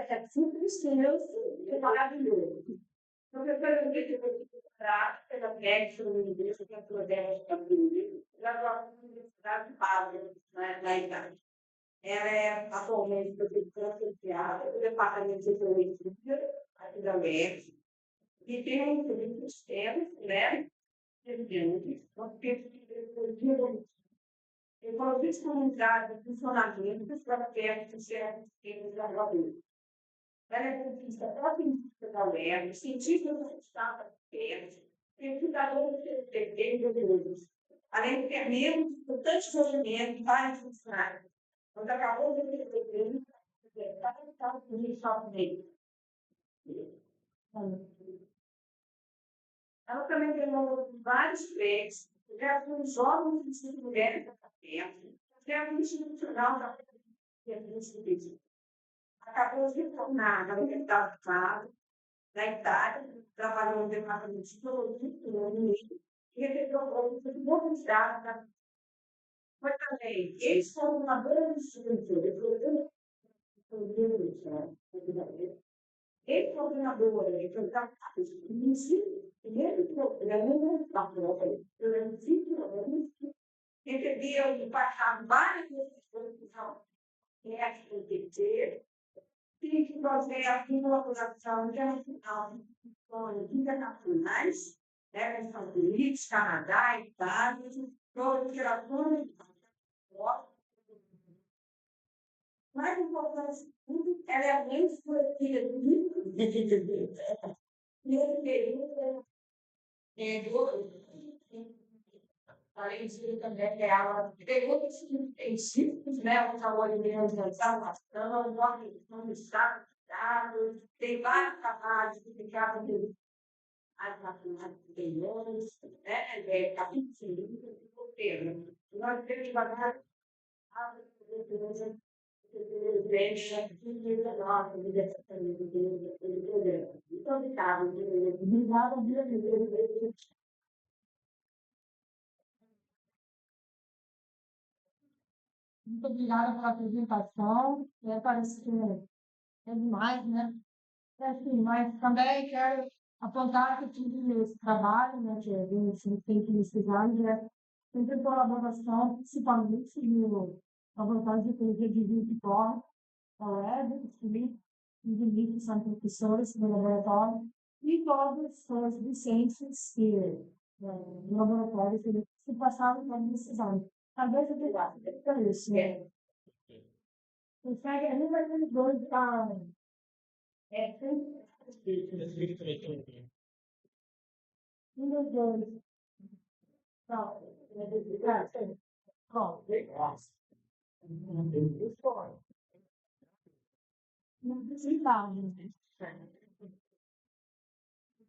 É simples, é maravilhoso. Então, eu quero ver que eu vou comprar pela médica do ministro, que é a Prudente, já estou na Universidade de Harvard, na Itália. Ela é atualmente professora associada do Departamento de Sociologia aqui da UERJ, e tem um serviço extenso, né? Nós pesquisamos economias comunitárias e funcionamento dos processos de desenvolvimento. Ela é cientista cientista da UERJ, cientista do Estado da UERJ, pesquisadora de desenvolvimento, além de ter membro de importantes movimentos e vários funcionários. Nós acabamos de receber para os Estados Unidos somente. Ela também ganhou vários prêmios, já com jovens de mulheres da Terra, já no institucional da Universidade. Acabou de retornar na Universidade de Faro, na Itália, trabalhou no departamento de psicologia e recebeu a bolsa de mobilidade. Mas também, eles foram uma grande estrutura, esse coordenador, ele foi tratado de ensino, primeiro programa da prova, durante 5 anos, recebia passado várias exposições em SPT, tive que fazer a colaboração internacional com instituições internacionais, né, nos Estados Unidos, Canadá, Itália, proliferações de mais importante de tudo, ela é a grande escolhida do livro de Jesus. E ele período, além disso, também ela pegou esses princípios, né? O trabalho de salvação, a questão do estado de dados, tem vários trabalhos que ficavam as matemáticas superiores, né? Capítulo de roteiro. Nós temos que fazer a muito obrigada pela apresentação. Parece que é demais, né? Assim, mas também quero apontar que eu tive esse trabalho, né, que a gente tem que pesquisar, é sempre colaboração, principalmente no laboratório de ecologia de vida que corre, a web, os ministros são professores do laboratório, e todos os docentes que no laboratório que se passaram para decisão. Talvez eu tenha isso, né? Consegue ainda mais dois para um dos dois. Não, não precisa, né?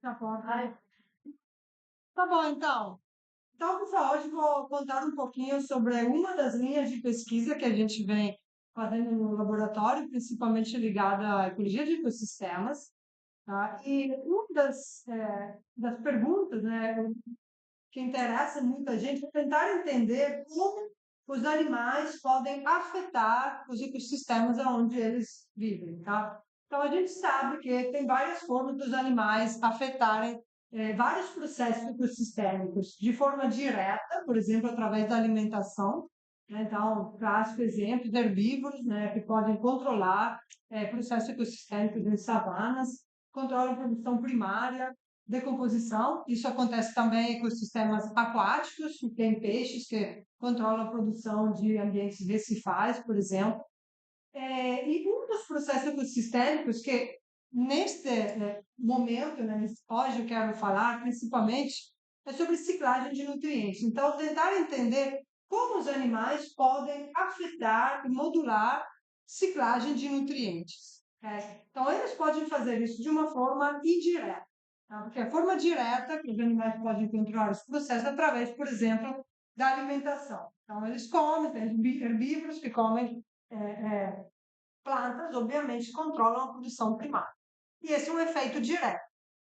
Tá bom. Tá bom, então. Então, pessoal, hoje vou contar um pouquinho sobre uma das linhas de pesquisa que a gente vem fazendo no laboratório, principalmente ligada à ecologia de ecossistemas. Tá? E uma das perguntas, né, que interessa muita gente é tentar entender como os animais podem afetar os ecossistemas onde eles vivem. Tá? Então, a gente sabe que tem várias formas dos animais afetarem vários processos ecossistêmicos de forma direta, por exemplo, através da alimentação. Né? Então, clássico exemplo de herbívoros, né, que podem controlar processos ecossistêmicos em savanas, controlam a produção primária, decomposição. Isso acontece também em ecossistemas aquáticos, que tem peixes que controlam a produção de ambientes recifais, por exemplo. E um dos processos ecossistêmicos que, neste momento, né, hoje eu quero falar principalmente, é sobre ciclagem de nutrientes. Então, tentar entender como os animais podem afetar e modular ciclagem de nutrientes. Então, eles podem fazer isso de uma forma indireta. Tá? Porque a forma direta que os animais podem controlar os processos através, por exemplo, da alimentação. Então, eles comem, tem herbívoros que comem plantas, obviamente, controlam a produção primária. E esse é um efeito direto.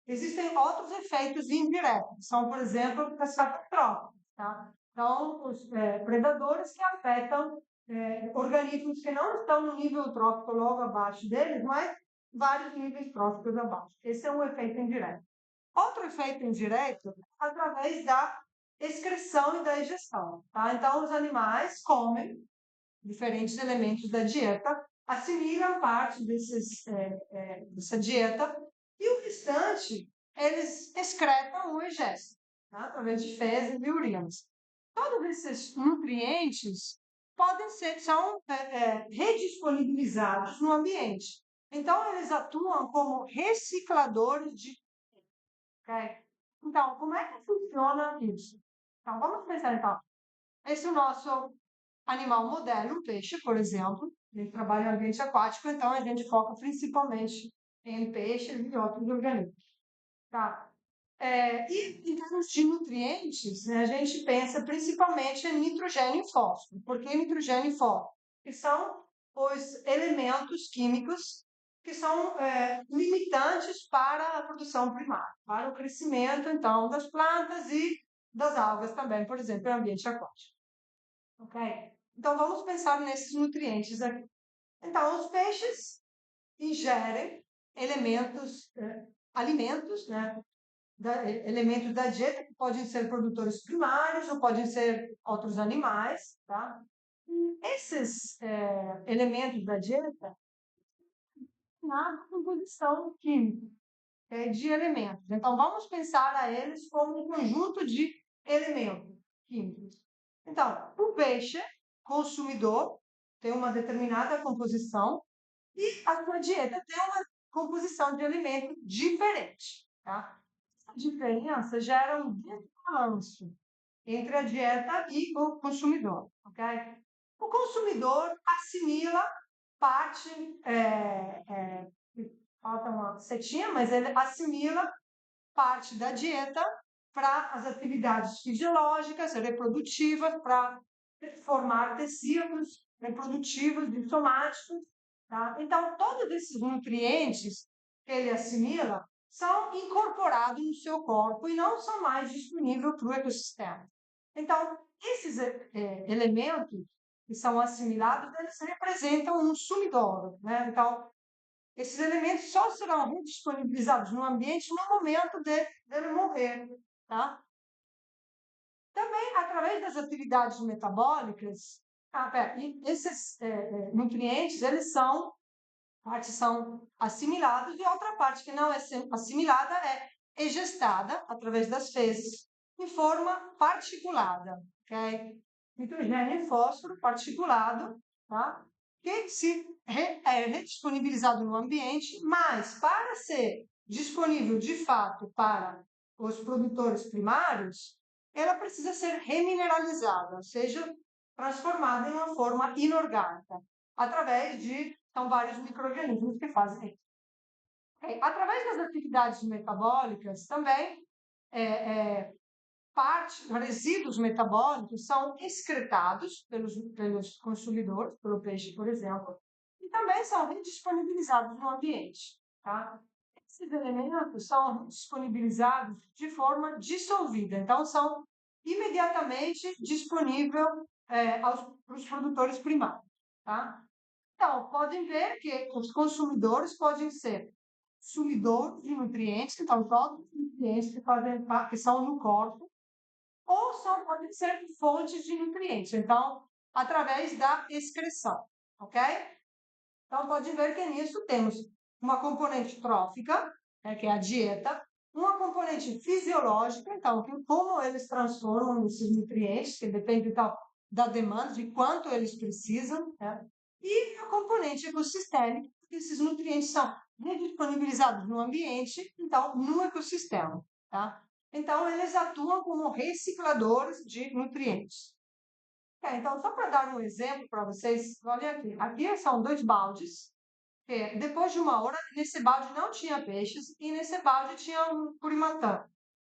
Existem outros efeitos indiretos, são, por exemplo, catastróficos, tá? Então, os predadores que afetam organismos que não estão no nível trófico logo abaixo deles, mas vários níveis tróficos abaixo. Esse é um efeito indireto. Outro efeito indireto é através da excreção e da ingestão, tá? Então, os animais comem diferentes elementos da dieta, assimilam parte dessa dieta e o restante eles excretam ou ingestem, tá? Através de fezes e urinas. Todos esses nutrientes são redisponibilizados no ambiente. Então, eles atuam como recicladores de. Okay? Então, como é que funciona isso? Então, vamos pensar então. Esse é o nosso animal modelo, o peixe, por exemplo. Ele trabalha em ambiente aquático, então a gente foca principalmente em peixes e outros organismos. Tá? E em termos de nutrientes, né, a gente pensa principalmente em nitrogênio e fósforo. Por que nitrogênio e fósforo? Que são os elementos químicos que são limitantes para a produção primária, para o crescimento, então, das plantas e das algas também, por exemplo, em ambiente aquático. Ok? Então, vamos pensar nesses nutrientes aqui. Então, os peixes ingerem elementos, alimentos, né, elementos da dieta, que podem ser produtores primários ou podem ser outros animais, tá? Esses elementos da dieta, na composição química de elementos. Então, vamos pensar a eles como um conjunto de elementos químicos. Então, o peixe consumidor tem uma determinada composição e a sua dieta tem uma composição de alimento diferente, tá? A diferença gera um desbalanço entre a dieta e o consumidor, ok? O consumidor assimila parte, falta uma setinha, mas ele assimila parte da dieta para as atividades fisiológicas, reprodutivas, para formar tecidos reprodutivos e somáticos. Tá? Então, todos esses nutrientes que ele assimila são incorporados no seu corpo e não são mais disponíveis para o ecossistema. Então, esses elementos que são assimilados, eles representam um sumidouro. Né? Então, esses elementos só serão redisponibilizados no ambiente no momento dele morrer, tá? Também através das atividades metabólicas, esses nutrientes, eles são, parte são assimilados e a outra parte que não é assimilada é egestada através das fezes em forma particulada, ok? Nitrogênio e fósforo particulado, tá? Que é redisponibilizado no ambiente, mas para ser disponível de fato para os produtores primários, ela precisa ser remineralizada, ou seja, transformada em uma forma inorgânica, através de vários micro-organismos que fazem isso. Através das atividades metabólicas, também, resíduos metabólicos são excretados pelos consumidores, pelo peixe, por exemplo, e também são redisponibilizados no ambiente. Tá? Esses elementos são disponibilizados de forma dissolvida, então são imediatamente disponíveis para os produtores primários. Tá? Então, podem ver que os consumidores podem ser consumidores de nutrientes, então todos os nutrientes que são no corpo, ou podem ser fontes de nutrientes, então, através da excreção, ok? Então, pode ver que nisso temos uma componente trófica, que é a dieta, uma componente fisiológica, então, como eles transformam esses nutrientes, que depende então, da demanda, de quanto eles precisam, né? E a componente ecossistêmica, porque esses nutrientes são redisponibilizados no ambiente, então, no ecossistema, tá? Então, eles atuam como recicladores de nutrientes. Então, só para dar um exemplo para vocês, olha aqui. Aqui são 2 baldes. Depois de 1 hora, nesse balde não tinha peixes e nesse balde tinha um curimatã.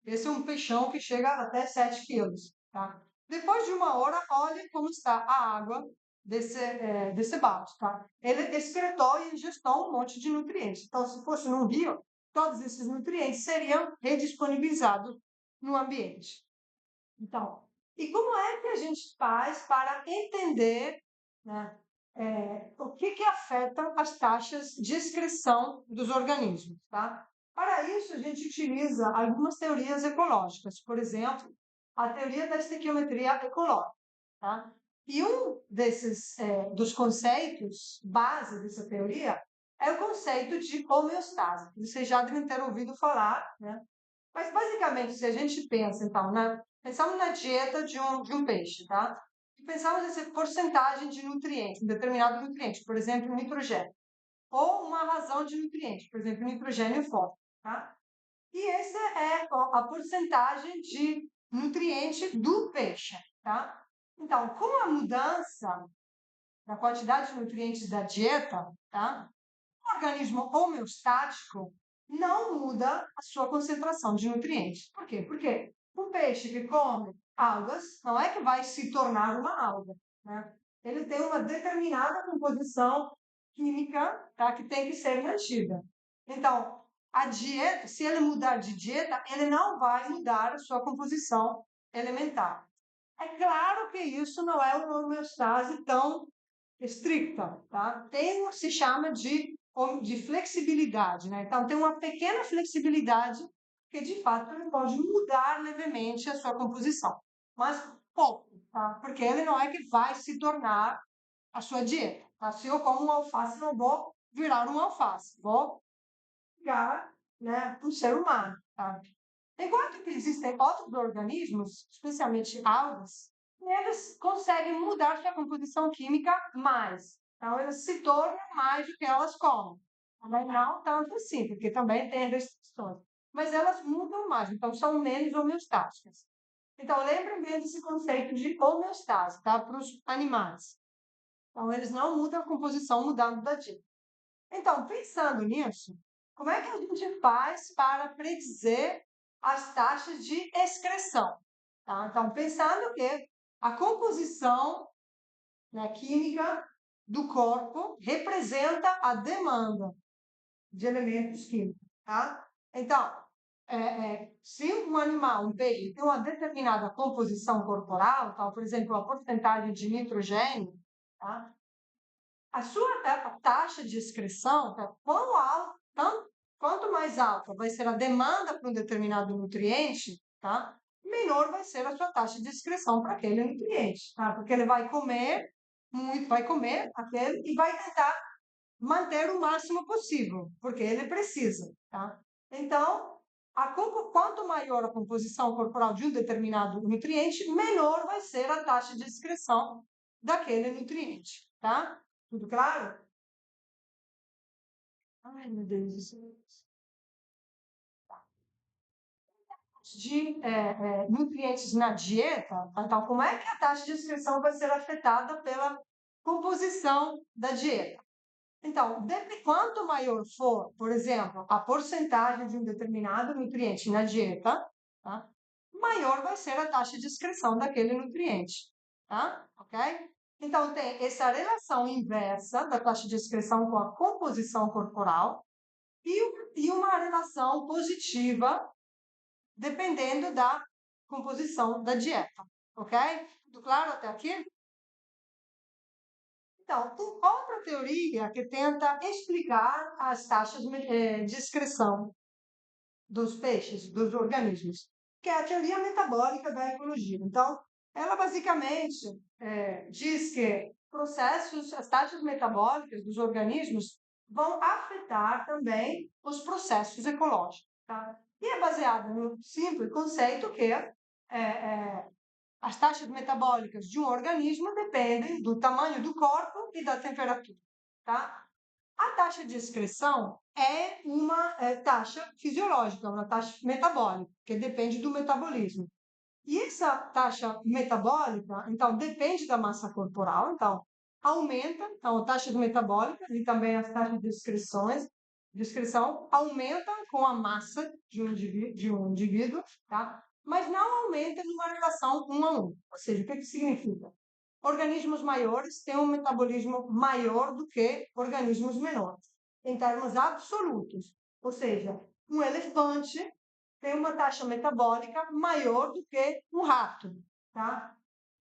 Esse é um peixão que chega até 7 quilos. Tá? Depois de 1 hora, olha como está a água desse balde. Tá? Ele excretou e ingestou um monte de nutrientes. Então, se fosse num rio, todos esses nutrientes seriam redisponibilizados no ambiente. Então, e como é que a gente faz para entender, né, o que afeta as taxas de excreção dos organismos, tá? Para isso, a gente utiliza algumas teorias ecológicas, por exemplo, a teoria da estequiometria ecológica, tá? E um dos conceitos base dessa teoria é o conceito de homeostase. Vocês já devem ter ouvido falar, né? Mas, basicamente, se a gente pensa, então, pensamos na dieta de um peixe, tá? E pensamos nessa porcentagem de nutrientes, um determinado nutriente, por exemplo, nitrogênio. Ou uma razão de nutriente, por exemplo, nitrogênio e fósforo, tá? E essa é a porcentagem de nutriente do peixe, tá? Então, com a mudança da quantidade de nutrientes da dieta, tá? O organismo homeostático não muda a sua concentração de nutrientes. Por quê? Porque o peixe que come algas não é que vai se tornar uma alga, né? Ele tem uma determinada composição química, tá? Que tem que ser mantida. Então, a dieta, se ele mudar de dieta, ele não vai mudar a sua composição elementar. É claro que isso não é uma homeostase tão estricta, tá? Se chama de flexibilidade, né? Então, tem uma pequena flexibilidade que, de fato, ele pode mudar levemente a sua composição, mas pouco, tá? Porque ele não é que vai se tornar a sua dieta, tá? Se eu como um alface, não vou virar um alface, vou virar, né, um ser humano, tá? Enquanto que existem outros organismos, especialmente algas, eles conseguem mudar sua composição química mais. Então, eles se tornam mais do que elas comem. Também não tanto assim, porque também tem restrições. Mas elas mudam mais, então são menos homeostáticas. Então, lembrem bem desse conceito de homeostase, tá? Para os animais. Então, eles não mudam a composição mudando da dieta. Então, pensando nisso, como é que a gente faz para predizer as taxas de excreção? Tá? Então, pensando que a composição, né, química do corpo representa a demanda de elementos químicos. Tá? Então, se um animal, um peixe, tem uma determinada composição corporal, tá? Por exemplo, a porcentagem de nitrogênio, tá? A sua taxa de excreção, tá? Quanto mais alta vai ser a demanda para um determinado nutriente, tá? Menor vai ser a sua taxa de excreção para aquele nutriente, tá? Porque ele vai comer muito, vai comer aquele e vai tentar manter o máximo possível, porque ele precisa, tá? Então, quanto maior a composição corporal de um determinado nutriente, menor vai ser a taxa de excreção daquele nutriente, tá? Tudo claro? Ai, meu Deus do céu. De nutrientes na dieta, então, como é que a taxa de excreção vai ser afetada pela composição da dieta? Então, quanto maior for, por exemplo, a porcentagem de um determinado nutriente na dieta, tá? Maior vai ser a taxa de excreção daquele nutriente, tá? Ok? Então, tem essa relação inversa da taxa de excreção com a composição corporal e uma relação positiva dependendo da composição da dieta, ok? Tudo claro até aqui? Então, tem outra teoria que tenta explicar as taxas de excreção dos peixes, dos organismos, que é a teoria metabólica da ecologia. Então, ela basicamente diz que as taxas metabólicas dos organismos vão afetar também os processos ecológicos. Tá? E é baseado no simples conceito que as taxas metabólicas de um organismo dependem do tamanho do corpo e da temperatura. Tá? A taxa de excreção é uma taxa fisiológica, uma taxa metabólica, que depende do metabolismo. E essa taxa metabólica, então, depende da massa corporal, então, aumenta, então, a taxa metabólica e também as taxas de excreção aumentam com a massa de um indivíduo, tá? Mas não aumenta numa relação 1 a 1. Ou seja, o que significa? Organismos maiores têm um metabolismo maior do que organismos menores, em termos absolutos. Ou seja, um elefante tem uma taxa metabólica maior do que um rato, tá?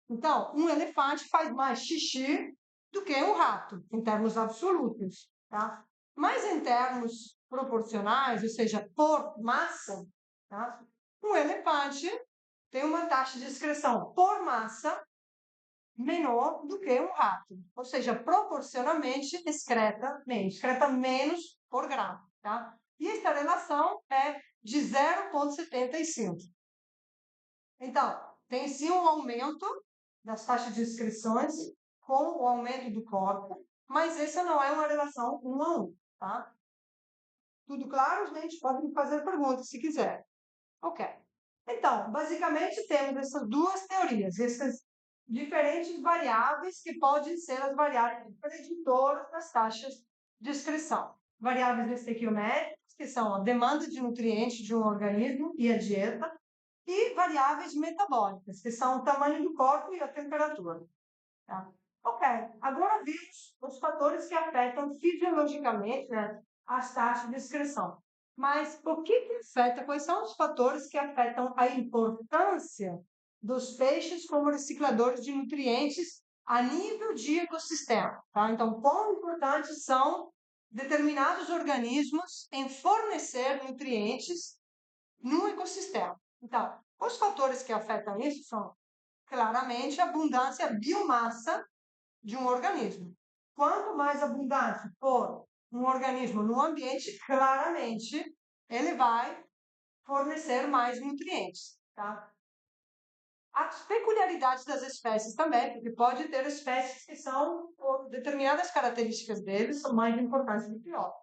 Então, um elefante faz mais xixi do que um rato, em termos absolutos, tá? Mas em termos proporcionais, ou seja, por massa, tá? Um elefante tem uma taxa de excreção por massa menor do que um rato, ou seja, proporcionalmente excreta menos por grama, tá? E esta relação é de 0,75. Então, tem sim um aumento das taxas de excreções com o aumento do corpo, mas essa não é uma relação 1 a 1, tá? Tudo claro, gente? Pode me fazer perguntas se quiser. Ok. Então, basicamente temos essas duas teorias, essas diferentes variáveis que podem ser as variáveis preditoras das taxas de excreção. Variáveis estequiométricas, que são a demanda de nutrientes de um organismo e a dieta, e variáveis metabólicas, que são o tamanho do corpo e a temperatura. Tá? Ok, agora vimos os fatores que afetam fisiologicamente, né, as taxas de excreção. Mas o que afeta? Quais são os fatores que afetam a importância dos peixes como recicladores de nutrientes a nível de ecossistema? Tá? Então, quão importantes são determinados organismos em fornecer nutrientes no ecossistema? Então, os fatores que afetam isso são claramente a abundância, a biomassa de um organismo. Quanto mais abundante for um organismo no ambiente, claramente ele vai fornecer mais nutrientes, tá? As peculiaridades das espécies também, porque pode ter espécies que são, por determinadas características deles, são mais importantes do que outras.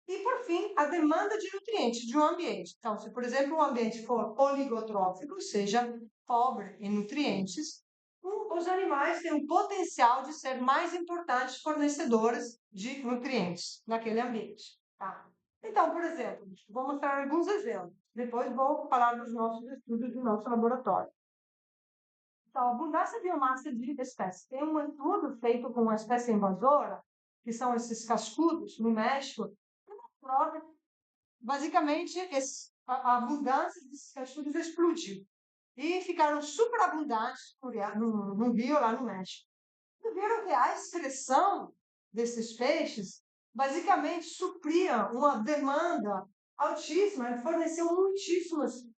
E, por fim, a demanda de nutrientes de um ambiente. Então, se, por exemplo, um ambiente for oligotrófico, seja pobre em nutrientes, os animais têm o potencial de ser mais importantes fornecedores de nutrientes naquele ambiente. Tá? Então, por exemplo, vou mostrar alguns exemplos. Depois vou falar dos nossos estudos do nosso laboratório. Então, a abundância de biomassa de espécies. Tem um estudo feito com uma espécie invasora, que são esses cascudos, no México, basicamente a abundância desses cascudos explodiu e ficaram super abundantes no rio lá no México. E viram que a excreção desses peixes basicamente supria uma demanda altíssima, forneceu muitíssimos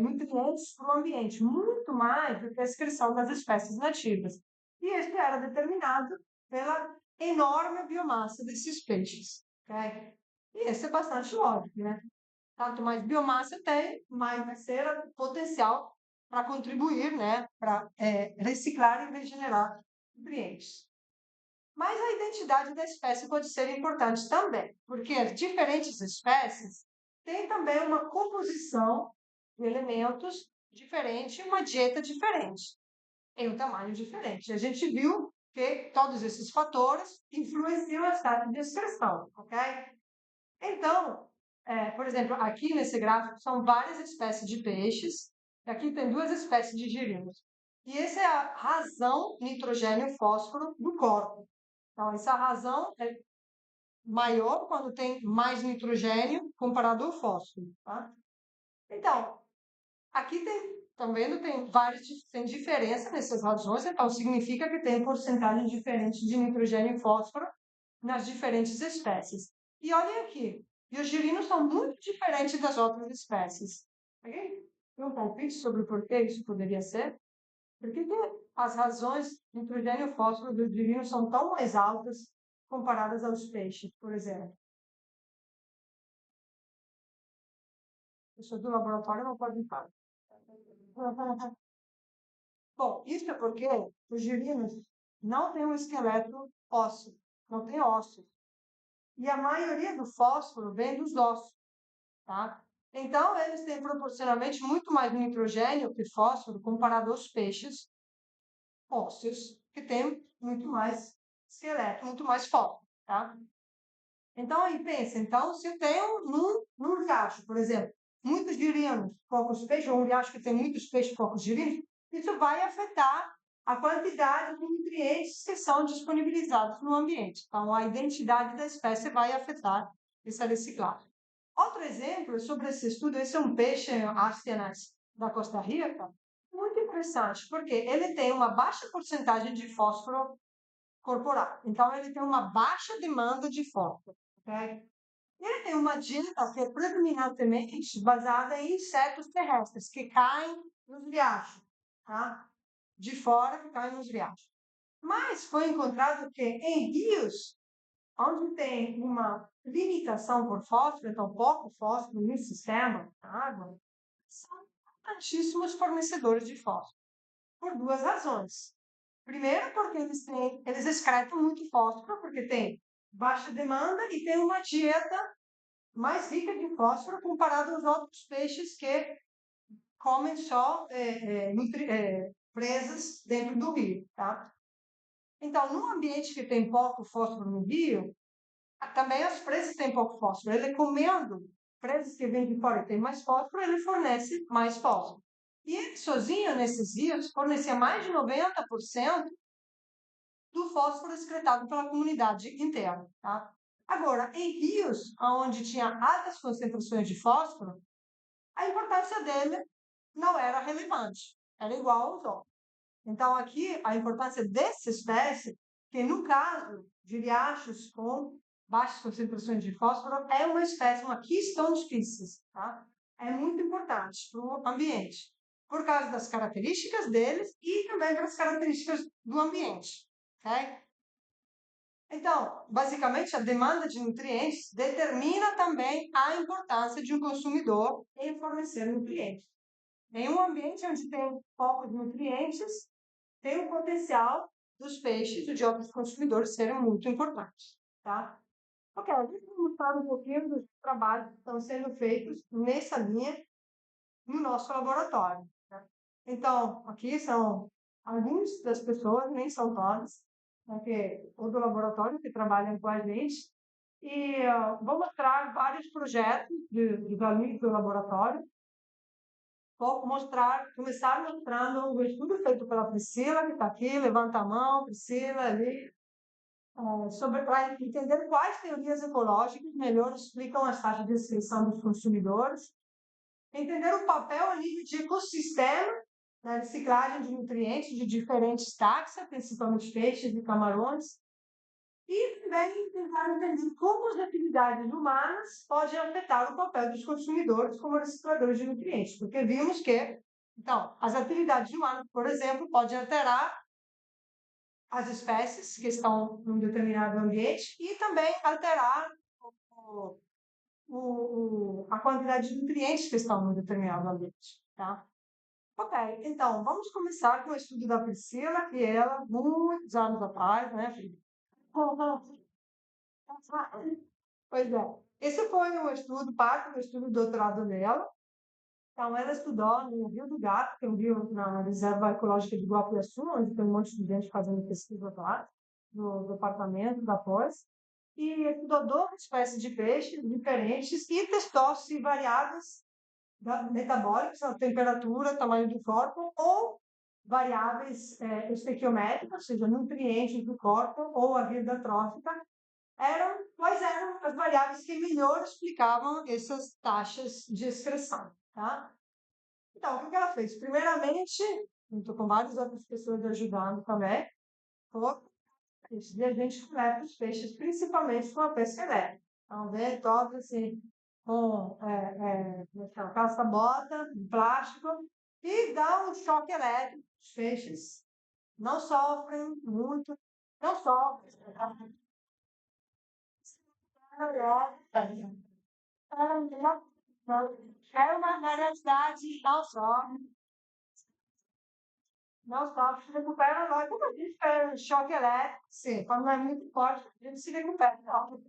nutrientes para o ambiente, muito mais do que a excreção das espécies nativas. E isso era determinado pela enorme biomassa desses peixes. Okay? E isso é bastante lógico, né? Quanto mais biomassa tem, mais vai ser o potencial para contribuir, né? Para reciclar e regenerar nutrientes. Mas a identidade da espécie pode ser importante também, porque as diferentes espécies têm também uma composição de elementos diferente, uma dieta diferente, em um tamanho diferente. A gente viu que todos esses fatores influenciam a taxa de excreção, ok? Então, por exemplo, aqui nesse gráfico são várias espécies de peixes, e aqui tem duas espécies de girinos. E essa é a razão nitrogênio e fósforo do corpo. Então, essa razão é maior quando tem mais nitrogênio comparado ao fósforo. Tá? Então, aqui estão vendo, tem diferença nessas razões, então significa que tem porcentagem diferente de nitrogênio e fósforo nas diferentes espécies. E olhem aqui, e os girinos são muito diferentes das outras espécies. Tem um palpite sobre por que isso poderia ser? Por que as razões de nitrogênio e fósforo dos girinos são tão mais altas comparadas aos peixes, por exemplo? Pessoas do laboratório não podem falar. Bom, isso é porque os girinos não têm um esqueleto ósseo, não tem ossos. E a maioria do fósforo vem dos ossos, tá? Então, eles têm proporcionalmente muito mais nitrogênio que fósforo comparado aos peixes ósseos, que têm muito mais esqueleto, muito mais fósforo, tá? Então, aí pensa, então, se tem num riacho, por exemplo, muitos girinos, poucos peixes, ou um riacho que tem muitos peixes, poucos girinos, isso vai afetar a quantidade de nutrientes que são disponibilizados no ambiente. Então, a identidade da espécie vai afetar essa reciclagem. Outro exemplo sobre esse estudo, esse é um peixe Astenas da Costa Rica, muito interessante, porque ele tem uma baixa porcentagem de fósforo corporal. Então, ele tem uma baixa demanda de fósforo. Ok? Ele tem uma dieta que é predominantemente baseada em insetos terrestres que caem nos riachos, tá? De fora que caem nos riachos. Mas foi encontrado que em rios, onde tem uma limitação por fósforo, então pouco fósforo no sistema da água, são importantíssimos fornecedores de fósforo, por duas razões. Primeiro, porque eles excretam muito fósforo, porque tem baixa demanda e tem uma dieta mais rica de fósforo comparado aos outros peixes que comem só presas dentro do rio, tá? Então, num ambiente que tem pouco fósforo no rio, também as presas têm pouco fósforo. Ele comendo presas que vêm de fora e tem mais fósforo, ele fornece mais fósforo. E ele sozinho, nesses rios, fornecia mais de 90% do fósforo excretado pela comunidade inteira, tá? Agora, em rios onde tinha altas concentrações de fósforo, a importância dele não era relevante, era igual aos outros. Então, aqui, a importância dessa espécie, que no caso de riachos com baixas concentrações de fósforo, é uma espécie, uma Keystone species, tá? É muito importante para o ambiente, por causa das características deles e também pelas características do ambiente, ok? Então, basicamente, a demanda de nutrientes determina também a importância de um consumidor em fornecer nutrientes. Em um ambiente onde tem poucos nutrientes, tem o potencial dos peixes e de outros consumidores serem muito importantes, tá? Ok, a gente vai mostrar um pouquinho dos trabalhos que estão sendo feitos nessa linha no nosso laboratório, tá? Então, aqui são algumas das pessoas, nem são todas, porque todo o laboratório que trabalham com a gente, e vou mostrar vários projetos dos amigos do laboratório. Vou começar mostrando o estudo feito pela Priscila, que está aqui, levanta a mão, Priscila, ali, para entender quais teorias ecológicas melhor explicam as taxas de extinção dos consumidores, entender o papel a nível de ecossistema na reciclagem de nutrientes de diferentes taxas, principalmente peixes e camarões, e também tentar entender como as atividades humanas podem afetar o papel dos consumidores como recicladores de nutrientes, porque vimos que, então, as atividades humanas, por exemplo, podem alterar as espécies que estão num determinado ambiente e também alterar o, a quantidade de nutrientes que estão num determinado ambiente, tá? Ok, então, vamos começar com o estudo da Priscila, que ela, muitos anos atrás, né, filha? Pois é. Esse foi o estudo, parte do estudo do doutorado dela. Então, ela estudou no Rio do Gato, que é um rio na Reserva Ecológica de Guapiaçu, onde tem um monte de gente fazendo pesquisa lá, no departamento da Pós, e estudou 12 espécies de peixes diferentes e testou se variáveis metabólicas, a temperatura, tamanho do corpo, ou variáveis estequiométricas, ou seja, nutrientes do corpo, ou a vida trófica, quais eram as variáveis que melhor explicavam essas taxas de excreção, tá? Então, o que ela fez? Primeiramente, estou com várias outras pessoas ajudando também, e a gente coleta os peixes, principalmente com a pesca elétrica. Então, vem todos assim, com caça-bota, plástico, e dá um choque elétrico. Os peixes não sofrem muito, não sofrem. É uma realidade não só, não só se recupera nós. Como a gente é choque elétrico, sim, quando não é muito forte, a gente se recupera. Não.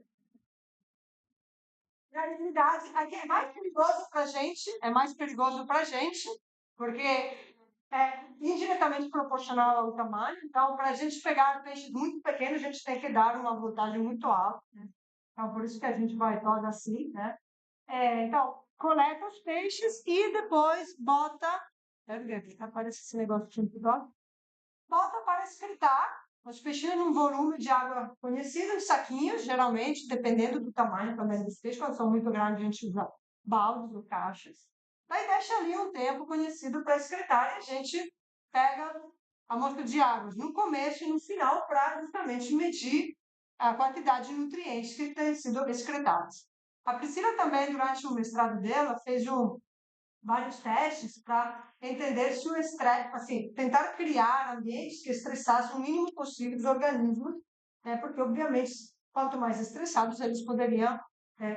Na realidade, aqui é mais perigoso para a gente, é mais perigoso para a gente, porque é indiretamente proporcional ao tamanho. Então, para a gente pegar peixes muito pequenos, a gente tem que dar uma voltagem muito alta. Né? Então, por isso que a gente vai todo assim, né? Então, coleta os peixes e depois bota. Quero ver aqui, aparece esse negócio de bota para escritar. Os peixinhos num volume de água conhecido, em saquinhos, geralmente, dependendo do tamanho também dos peixes. Quando são muito grandes, a gente usa baldes ou caixas. Daí deixa ali um tempo conhecido para excretar e a gente pega a amostra de água no começo e no final para justamente medir a quantidade de nutrientes que têm sido excretados. A Priscila também, durante o mestrado dela, fez vários testes para entender se o estresse, assim, tentar criar ambientes que estressassem o mínimo possível os organismos, né? Porque, obviamente, quanto mais estressados, eles poderiam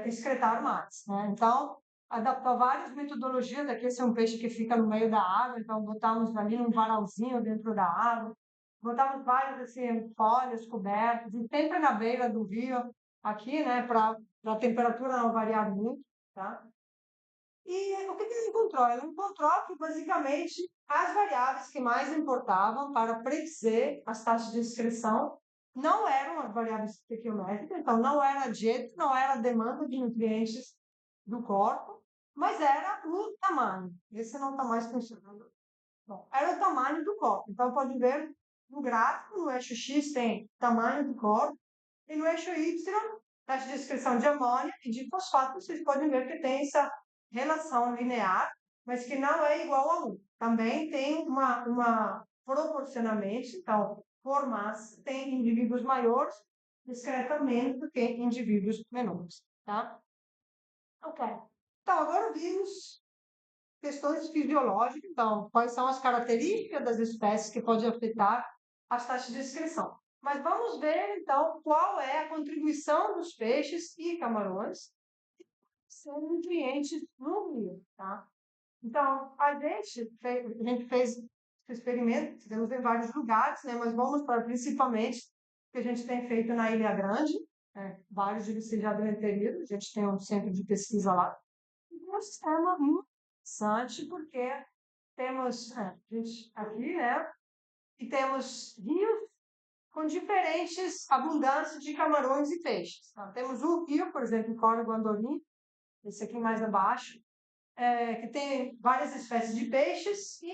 excretar mais, né? Então, adaptou várias metodologias. Aqui esse é um peixe que fica no meio da água, então botamos ali um varalzinho dentro da água, botamos várias assim, folhas cobertas, e sempre na beira do rio, aqui, né, para a temperatura não variar muito, tá? E o que ela encontrou? Ela encontrou que, basicamente, as variáveis que mais importavam para predizer as taxas de excreção não eram as variáveis estequiométricas, então não era a dieta, não era a demanda de nutrientes do corpo, mas era o tamanho. Esse não está mais funcionando. Bom, era o tamanho do corpo. Então, pode ver no gráfico, no eixo X tem tamanho do corpo, e no eixo Y, taxa de excreção de amônia e de fosfato. Vocês podem ver que tem essa relação linear, mas que não é igual a 1. Também tem proporcionalmente, então, por massa, tem indivíduos maiores discretamente do que indivíduos menores, tá? Ok. Então, agora vimos questões fisiológicas. Então, quais são as características das espécies que podem afetar as taxas de excreção. Mas vamos ver, então, qual é a contribuição dos peixes e camarões são nutrientes no rio, tá? Então, a gente fez esse experimento, fizemos em vários lugares, né? Mas vamos para principalmente o que a gente tem feito na Ilha Grande, né? Vários de vocês já devem ter ido, a gente tem um centro de pesquisa lá. E é um sistema muito interessante, porque temos gente aqui, né? E temos rios com diferentes abundâncias de camarões e peixes. Então, temos um rio, por exemplo, em Córrego Andorim, esse aqui mais abaixo, que tem várias espécies de peixes e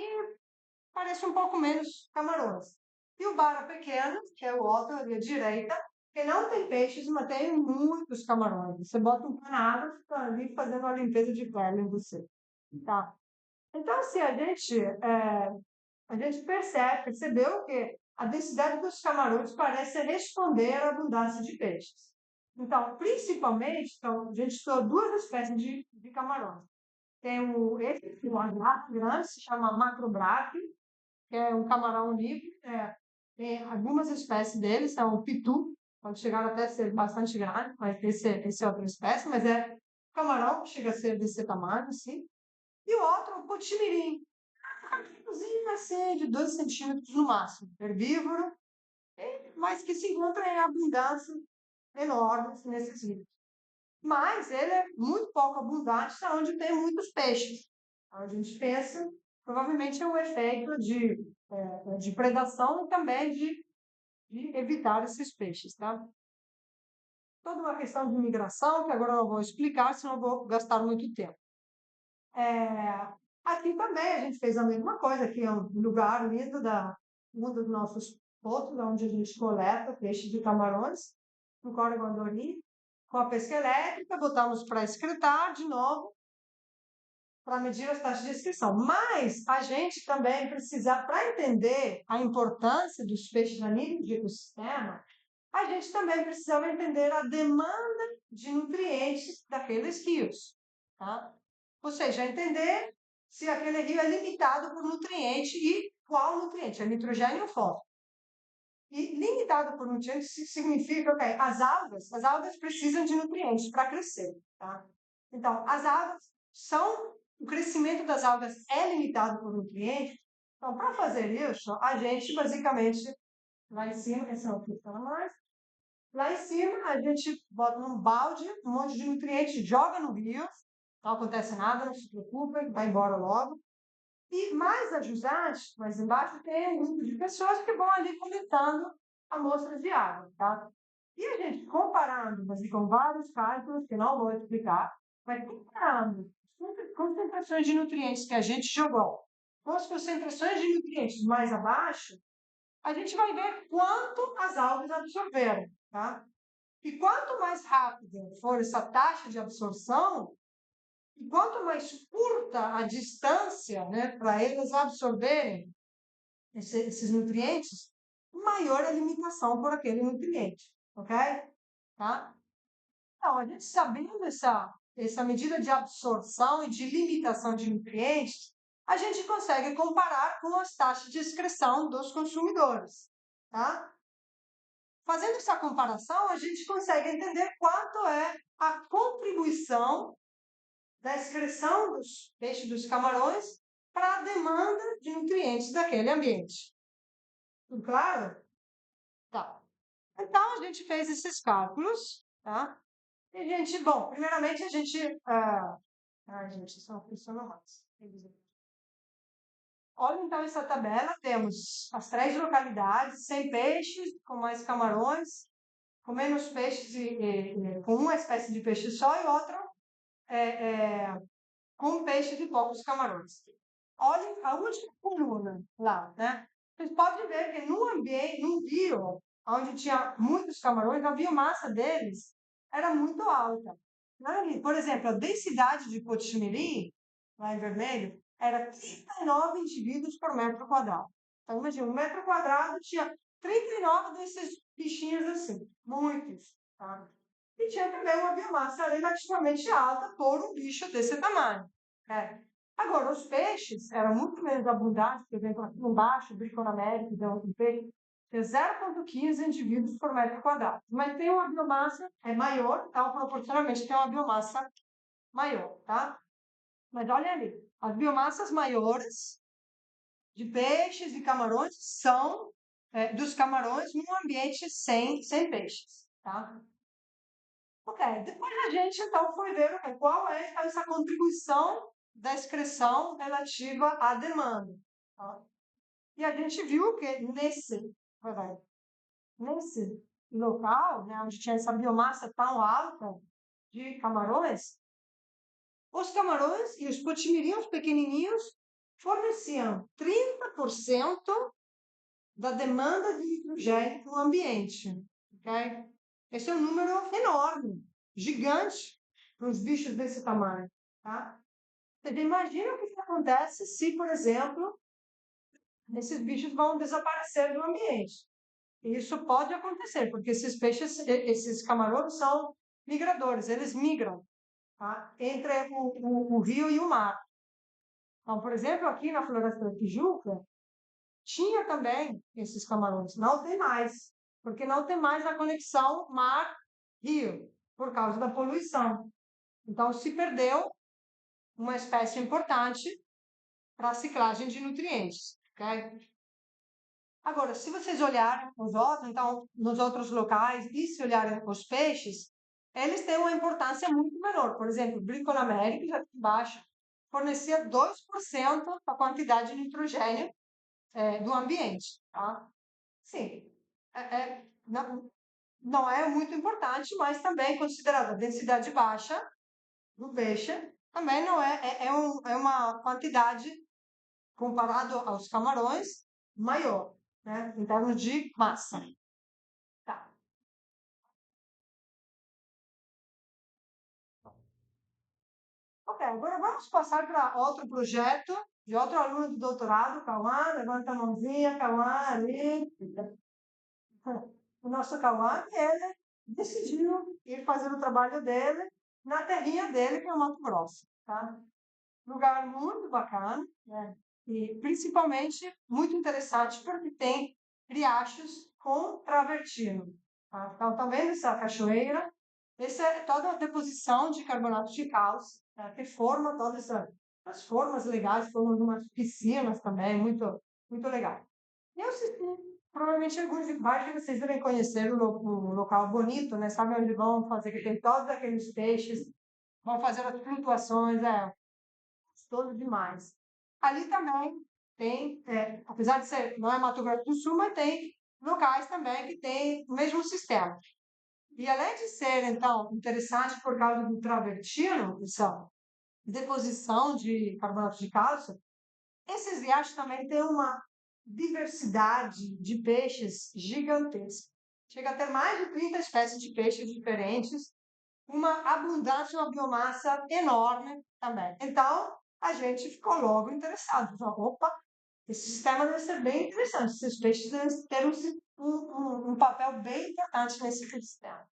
parece um pouco menos camarões. E o Bara Pequeno, que é o outro ali à direita, que não tem peixes, mas tem muitos camarões. Você bota um panado, fica ali fazendo uma limpeza de pele em você. Tá? Então, assim, a gente percebeu que a densidade dos camarões parece responder à abundância de peixes. Então, principalmente, então, a gente estudou duas espécies de camarões. Tem o lagarto grande, se chama macrobráquio, que é um camarão livre. Tem algumas espécies deles, são o pitu, pode chegar até a ser bastante grande, mas esse é outra espécie, mas é camarão que chega a ser desse tamanho, assim. E o outro, o potimirim, cozinha assim, de 2 centímetros no máximo, herbívoro, mas que se encontra em abundância enorme nesses rios. Mas ele é muito pouco abundante onde tem muitos peixes. A gente pensa, provavelmente é um efeito de predação e também de evitar esses peixes, tá? Toda uma questão de migração, que agora eu não vou explicar, senão eu vou gastar muito tempo. Aqui também a gente fez a mesma coisa, aqui é um lugar lindo um dos nossos poços, onde a gente coleta peixes de camarões, no Córrego Andorim, com a pesca elétrica, botamos para excretar de novo, para medir as taxas de excreção. Mas a gente também precisa, para entender a importância dos peixes a nível de ecossistema, a gente também precisava entender a demanda de nutrientes daqueles rios, tá? Ou seja, entender se aquele rio é limitado por nutriente e qual nutriente, é nitrogênio ou fósforo. E limitado por nutrientes significa que as algas precisam de nutrientes para crescer, tá? Então, as algas o crescimento das algas é limitado por nutrientes. Então, para fazer isso, a gente basicamente, lá em cima, esse não funciona mais, lá em cima a gente bota num balde um monte de nutrientes, joga no rio, não acontece nada, não se preocupem, vai embora logo. E mais ajudantes, mais embaixo, tem um grupo de pessoas que vão ali coletando amostras de água, tá? E a gente comparando, mas com vários cálculos, que não vou explicar, mas comparando as concentrações de nutrientes que a gente jogou com as concentrações de nutrientes mais abaixo, a gente vai ver quanto as algas absorveram, tá? E quanto mais rápida for essa taxa de absorção, e quanto mais curta a distância, né, para eles absorverem esses nutrientes, maior a limitação por aquele nutriente, ok? Tá? Então, a gente sabendo essa medida de absorção e de limitação de nutrientes, a gente consegue comparar com as taxas de excreção dos consumidores, tá? Fazendo essa comparação, a gente consegue entender quanto é a contribuição da excreção dos peixes dos camarões para a demanda de nutrientes daquele ambiente. Tudo claro? Tá. Então, a gente fez esses cálculos, tá? E a gente, bom, primeiramente a gente. Gente, isso não funciona mais. Olha então essa tabela, temos as 3 localidades, sem peixes, com mais camarões, com menos peixes com uma espécie de peixe só e outra com peixes e poucos camarões. Olhem a última coluna lá, né? Vocês podem ver que no ambiente, num rio onde tinha muitos camarões, a biomassa deles era muito alta. Por exemplo, a densidade de Potimirim, lá em vermelho, era 39 indivíduos por metro quadrado. Então, imagina, um metro quadrado tinha 39 desses bichinhos assim, muitos. Tá? E tinha também uma biomassa relativamente alta por um bicho desse tamanho. É. Agora, os peixes eram muito menos abundantes, por exemplo, aqui embaixo, o Briconamérica, então, um peixe tem 0,15 indivíduos por metro quadrado. Mas tem uma biomassa maior, então, proporcionalmente tem uma biomassa maior, tá? Mas olha ali, as biomassas maiores de peixes e camarões são dos camarões num ambiente sem peixes, tá? Ok, depois a gente então foi ver qual é essa contribuição da excreção relativa à demanda. Tá? E a gente viu que nesse local, né, onde tinha essa biomassa tão alta de camarões, os camarões e os potimirinhos pequenininhos forneciam 30% da demanda de nitrogênio no ambiente. Okay? Esse é um número enorme, gigante, para os bichos desse tamanho. Tá? Você imagina o que acontece se, por exemplo, esses bichos vão desaparecer do ambiente. Isso pode acontecer, porque esses peixes, esses camarões são migradores, eles migram, tá? Entre o rio e o mar. Então, por exemplo, aqui na Floresta da Tijuca, tinha também esses camarões. Não tem mais, porque não tem mais a conexão mar-rio, por causa da poluição. Então, se perdeu uma espécie importante para a ciclagem de nutrientes. Okay? Agora, se vocês olharem os outros, então, nos outros locais, e se olharem os peixes, eles têm uma importância muito menor. Por exemplo, o Briconamérica, já aqui embaixo, fornecia 2% da quantidade de nitrogênio do ambiente. Tá? Sim, não é muito importante, mas também considerada a densidade baixa do peixe, também não é uma quantidade, comparado aos camarões, maior, né, em termos de massa. Tá. Ok, agora vamos passar para outro projeto de outro aluno de doutorado, Cauã, levanta a mãozinha, Cauã, ali. O nosso Cauã, ele decidiu ir fazer o trabalho dele na terrinha dele, que é o Mato Grosso, tá? Lugar muito bacana, né? E principalmente muito interessante porque tem riachos com travertino. Tá? Então, tá vendo essa cachoeira? Essa é toda a deposição de carbonato de cálcio, tá? Que forma todas as formas legais, formam umas piscinas também, muito legal. E eu assisti, provavelmente alguns de vários de vocês devem conhecer o local bonito, né? Sabe onde vão fazer, que tem todos aqueles peixes, vão fazer as flutuações, gostoso demais. Ali também tem, apesar de ser, não é Mato Grosso do Sul, mas tem locais também que tem o mesmo sistema. E além de ser, então, interessante por causa do travertino, essa deposição de carbonato de cálcio, esses riachos também têm uma diversidade de peixes gigantesca. Chega a ter mais de 30 espécies de peixes diferentes, uma abundância, uma biomassa enorme também. Então, a gente ficou logo interessado. Falou, opa, esse sistema deve ser bem interessante. Esses peixes devem ter um papel bem importante nesse sistema.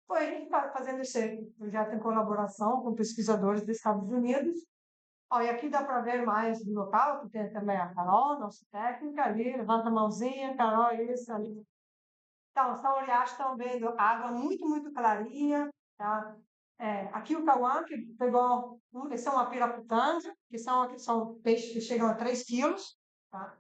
Foi a gente fazendo esse projeto em colaboração com pesquisadores dos Estados Unidos. Ó, e aqui dá para ver mais do local, que tem também a Carol, nossa técnica, ali, levanta a mãozinha, Carol, isso ali. Então, são riachos estão vendo água muito, muito clarinha, tá? Aqui o Cauã, que pegou, esse é uma piraputanga, que são peixes que chegam a 3 quilos, tá?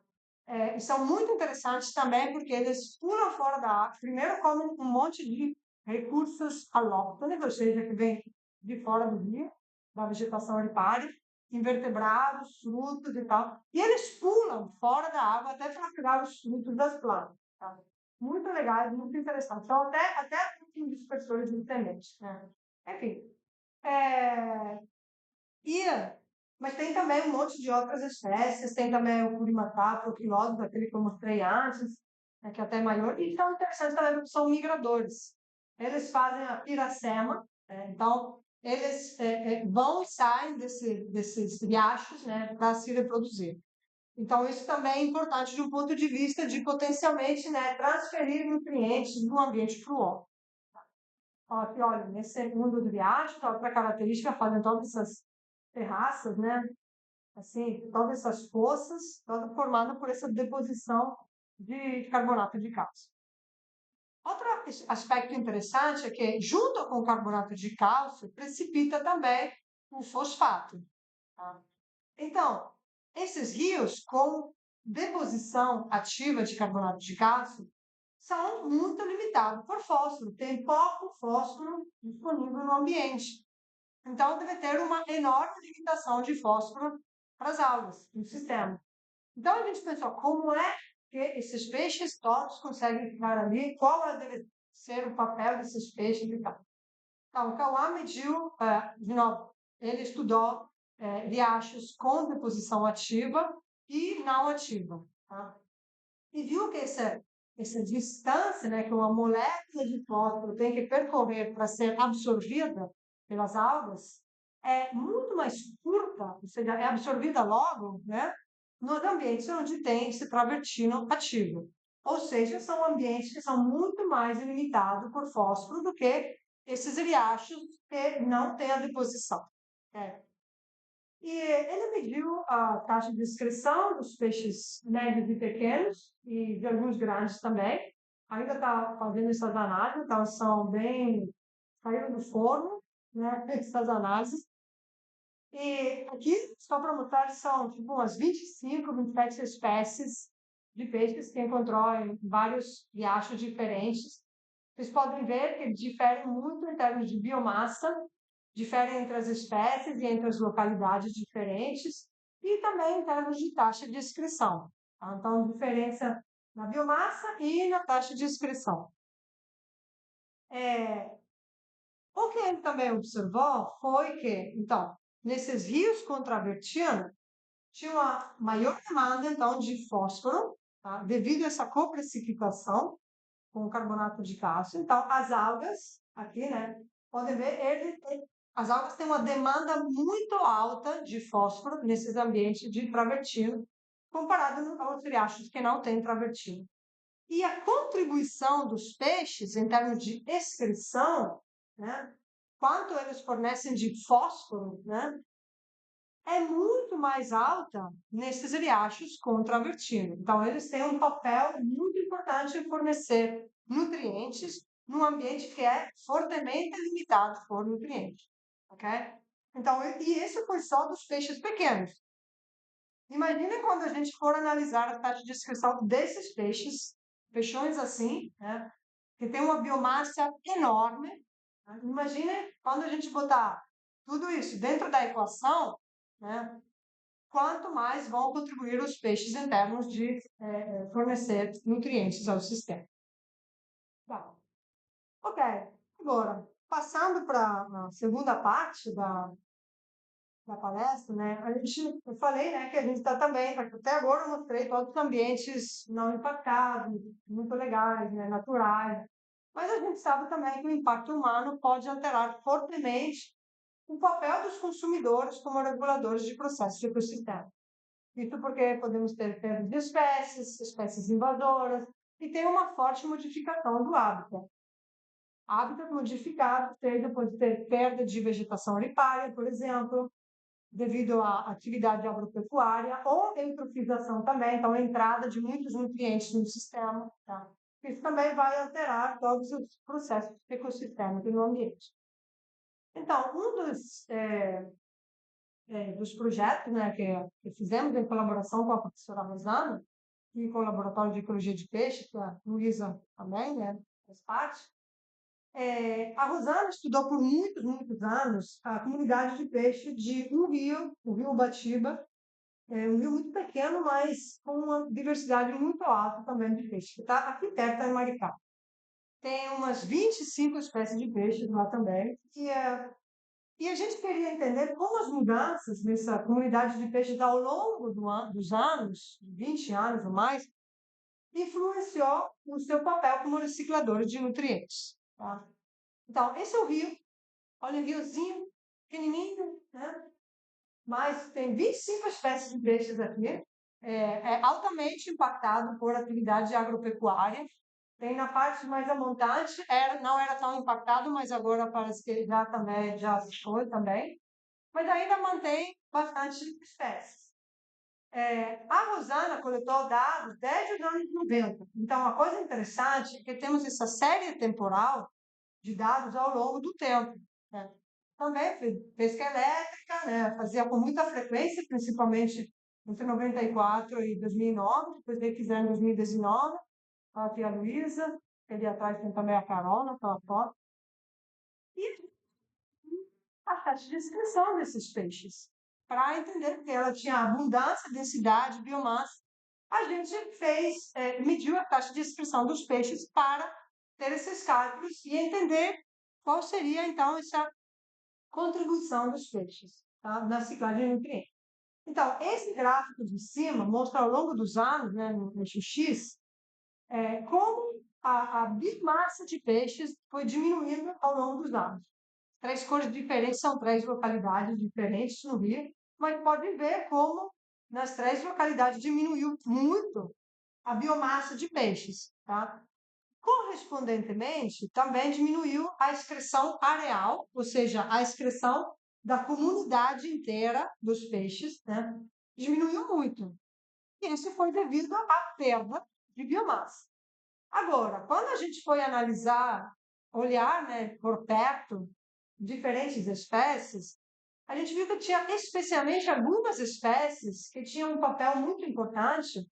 E são muito interessantes também porque eles pulam fora da água. Primeiro comem um monte de recursos alóctones, ou seja, que vem de fora do rio, da vegetação herpária, invertebrados, frutos e tal. E eles pulam fora da água até para pegar os frutos das plantas. Tá? Muito legais, muito interessantes. São até um pouquinho dispersores de semente. Né? Enfim. E mas tem também um monte de outras espécies, tem também o curimatá, proquilódon, aquele que eu mostrei antes, né, que é até maior, e são interessantes também porque são migradores. Eles fazem a piracema, então eles vão e saem desses riachos, né, para se reproduzir. Então, isso também é importante de um ponto de vista de potencialmente, né, transferir nutrientes de um ambiente para o outro. Então, aqui, olha, nesse mundo do riacho, outra característica, fazem todas essas terraças, né? Assim, todas essas poças, toda formada por essa deposição de carbonato de cálcio. Outro aspecto interessante é que, junto com o carbonato de cálcio, precipita também o fosfato. Tá? Então, esses rios com deposição ativa de carbonato de cálcio são muito limitados por fósforo, tem pouco fósforo disponível no ambiente. Então, deve ter uma enorme limitação de fósforo para as algas no sistema. Então, a gente pensou, como é que esses peixes todos conseguem ficar ali? Qual deve ser o papel desses peixes e tal? Então, o Cauã mediu, de novo, ele estudou riachos com deposição ativa e não ativa. Tá? E viu que essa distância, né, que uma molécula de fósforo tem que percorrer para ser absorvida pelas algas, é muito mais curta, ou seja, é absorvida logo, né, nos ambientes onde tem esse travertino ativo. Ou seja, são ambientes que são muito mais limitados por fósforo do que esses riachos que não têm a deposição. É. E ele mediu a taxa de excreção dos peixes médios e pequenos, e de alguns grandes também. Ainda está fazendo essas análises, então são bem. Saíram do forno, né, essas análises. E aqui, só para mostrar, são tipo umas 25, 27 espécies de peixes que encontrou em vários riachos diferentes. Vocês podem ver que diferem muito em termos de biomassa, diferem entre as espécies e entre as localidades diferentes, e também em termos de taxa de excreção. Tá? Então, diferença na biomassa e na taxa de excreção. O que ele também observou foi que, então, nesses rios com travertino, tinha uma maior demanda, então, de fósforo, tá? Devido a essa coprecipitação com carbonato de cálcio. Então, as algas, aqui, né, podem ver, as algas têm uma demanda muito alta de fósforo nesses ambientes de travertino, comparado aos riachos que não têm travertino. E a contribuição dos peixes, em termos de excreção, né, quanto eles fornecem de fósforo, né, é muito mais alta nesses riachos com travertino. Então, eles têm um papel muito importante em fornecer nutrientes num ambiente que é fortemente limitado por nutrientes. Ok? Então, e isso foi só dos peixes pequenos. Imagina quando a gente for analisar a taxa de excreção desses peixes, peixões assim, né, que tem uma biomassa enorme. Né? Imagina quando a gente botar tudo isso dentro da equação, né, quanto mais vão contribuir os peixes em termos de fornecer nutrientes ao sistema. Tá. Ok, agora, passando para a segunda parte da palestra, né, eu falei, né, que a gente está também, até agora eu mostrei todos os ambientes não impactados, muito legais, né, naturais, mas a gente sabe também que o impacto humano pode alterar fortemente o papel dos consumidores como reguladores de processos de ecossistema. Isso porque podemos ter perda de espécies, espécies invasoras, e tem uma forte modificação do hábitat. Hábitat modificado, seja pode ter perda de vegetação ripária, por exemplo, devido à atividade agropecuária, ou eutrofização também, então a entrada de muitos nutrientes no sistema. Tá? Isso também vai alterar todos os processos ecossistêmicos no ambiente. Então, dos projetos, né, que fizemos em colaboração com a professora Rosana, e com o Laboratório de Ecologia de Peixe, que a Luísa também, né, faz parte. A Rosana estudou por muitos, muitos anos a comunidade de peixe de um rio, o Rio Ubatiba, um rio muito pequeno, mas com uma diversidade muito alta também de peixe, que está aqui perto em Maricá. Tem umas 25 espécies de peixes lá também, e a gente queria entender como as mudanças nessa comunidade de peixes ao longo dos anos, 20 anos ou mais, influenciou o seu papel como reciclador de nutrientes. Tá? Então, esse é o rio. Olha o riozinho, pequenininho, né? Mas tem 25 espécies de peixes aqui. É altamente impactado por atividade agropecuária. Tem na parte mais a montante, não era tão impactado, mas agora parece que já foi também. Mas ainda mantém bastante espécies. A Rosana coletou dados desde os anos 90. Então, uma coisa interessante é que temos essa série temporal de dados ao longo do tempo. Né? Também pesca elétrica, né? Fazia com muita frequência, principalmente entre 94 e 2009, depois veio fizeram em 2019, aqui a Luísa, ali atrás tem também a Carol, naquela foto. E a taxa de inscrição desses peixes, para entender que ela tinha abundância, densidade, biomassa. A gente mediu a taxa de inscrição dos peixes para ter esses cálculos e entender qual seria, então, essa contribuição dos peixes, tá? Na ciclagem de nutrientes. Então, esse gráfico de cima mostra ao longo dos anos, né, no XX, como a biomassa de peixes foi diminuindo ao longo dos anos. Três cores diferentes, são três localidades diferentes no Rio, mas pode ver como nas três localidades diminuiu muito a biomassa de peixes. Tá? Correspondentemente, também diminuiu a excreção areal, ou seja, a excreção da comunidade inteira dos peixes, né? Diminuiu muito. E isso foi devido à perda de biomassa. Agora, quando a gente foi analisar, olhar, né, por perto diferentes espécies, a gente viu que tinha especialmente algumas espécies que tinham um papel muito importante,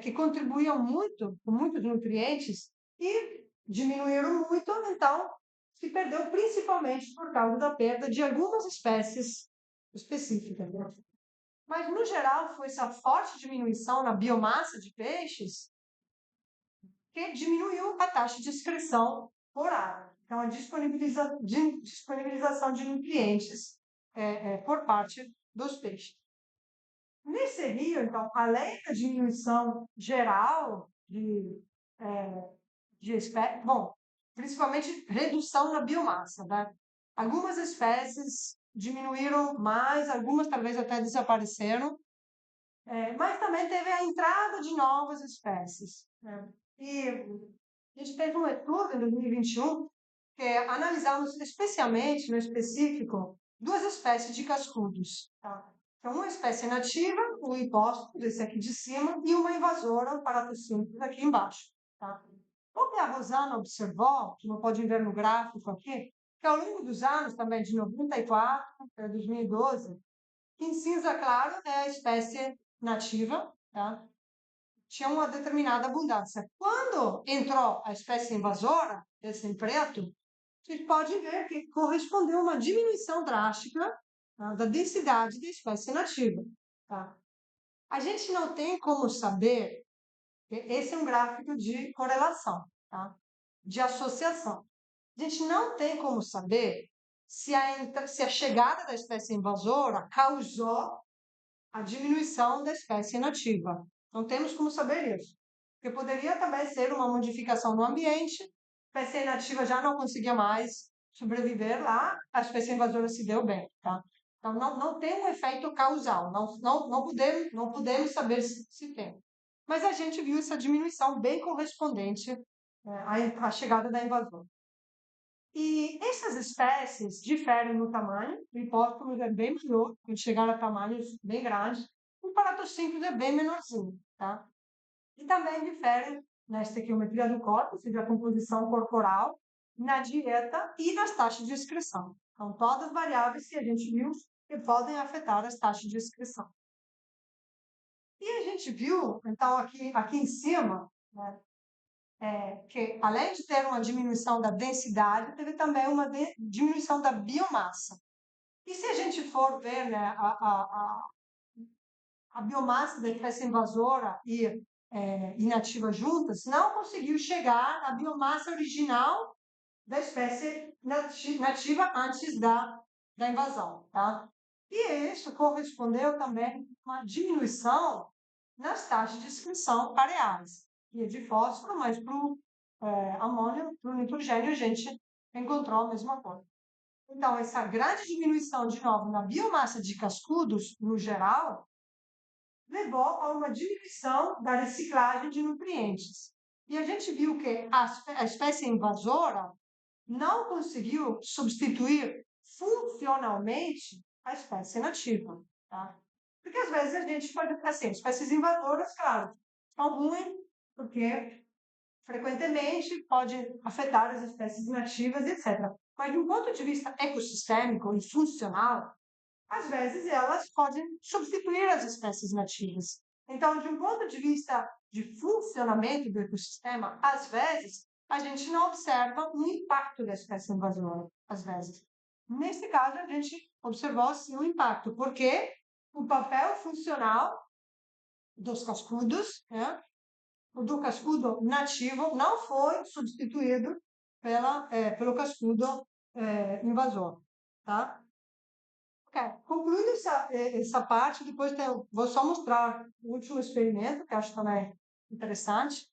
que contribuíam muito com muitos nutrientes e diminuíram muito, então se perdeu principalmente por causa da perda de algumas espécies específicas. Né? Mas, no geral, foi essa forte diminuição na biomassa de peixes que diminuiu a taxa de excreção por água. Então, a disponibilização de nutrientes por parte dos peixes. Nesse rio, então, além da diminuição geral de espécies, bom, principalmente redução na biomassa, né? Algumas espécies diminuíram mais, algumas talvez até desapareceram, mas também teve a entrada de novas espécies. Né? E a gente fez um estudo em 2021 que analisamos especialmente, no específico, duas espécies de cascudos. Tá? Então, uma espécie nativa, o hipóstomo, desse aqui de cima, e uma invasora, o Paratocincus, aqui embaixo. Tá? O que a Rosana observou, que não pode ver no gráfico aqui, que ao longo dos anos, também de 94 a 2012, em cinza claro é a espécie nativa, tá? Tinha uma determinada abundância. Quando entrou a espécie invasora, esse em preto, a gente pode ver que correspondeu a uma diminuição drástica, tá, da densidade da espécie nativa. Tá? A gente não tem como saber, esse é um gráfico de correlação, tá? De associação. A gente não tem como saber se a chegada da espécie invasora causou a diminuição da espécie nativa. Não temos como saber isso. Porque poderia também ser uma modificação no ambiente, a espécie nativa já não conseguia mais sobreviver lá, a espécie invasora se deu bem, tá? Então, não tem um efeito causal, não podemos saber se tem. Mas a gente viu essa diminuição bem correspondente à chegada da invasora. E essas espécies diferem no tamanho, o hipopótamo é bem maior, quando chegar a tamanhos bem grandes, o paratossímpode é bem menorzinho, tá? E também diferem na estequiometria do corpo, ou seja, a composição corporal, na dieta e nas taxas de excreção. Então, todas variáveis que a gente viu que podem afetar as taxas de excreção. E a gente viu, então, aqui em cima, né, que além de ter uma diminuição da densidade, teve também uma diminuição da biomassa. E se a gente for ver, né, a biomassa da espécie invasora e inativa juntas, não conseguiu chegar à biomassa original da espécie nativa antes da invasão, tá? E isso correspondeu também a uma diminuição nas taxas de excreção areais, e de fósforo, mas para o amônio, para o nitrogênio, a gente encontrou a mesma coisa. Então, essa grande diminuição, de novo, na biomassa de cascudos, no geral, levou a uma diminuição da reciclagem de nutrientes. E a gente viu que a espécie invasora não conseguiu substituir funcionalmente a espécie nativa, tá? Porque às vezes a gente pode, assim, espécies invasoras, claro, são ruins, porque frequentemente pode afetar as espécies nativas, etc. Mas de um ponto de vista ecossistêmico e funcional, às vezes elas podem substituir as espécies nativas. Então, de um ponto de vista de funcionamento do ecossistema, às vezes a gente não observa um impacto da espécie invasora, às vezes. Nesse caso, a gente observou sim um impacto, porque o papel funcional dos cascudos, né, do cascudo nativo, não foi substituído pelo cascudo invasor, tá? Concluindo essa parte, depois vou só mostrar o último experimento, que acho também interessante.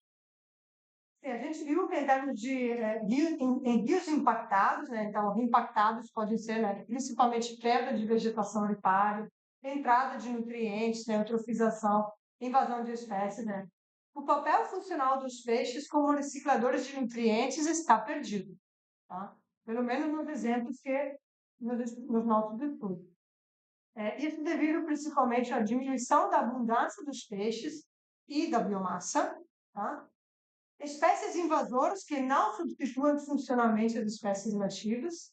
Sim, a gente viu que em termos de em rios impactados, né, então impactados podem ser, né, principalmente queda de vegetação ripária, entrada de nutrientes, né, eutrofização, invasão de espécies, né. O papel funcional dos peixes como recicladores de nutrientes está perdido, tá? Pelo menos nos exemplos que nos nossos estudos. Isso devido principalmente à diminuição da abundância dos peixes e da biomassa, tá? Espécies invasoras que não substituem funcionalmente as espécies nativas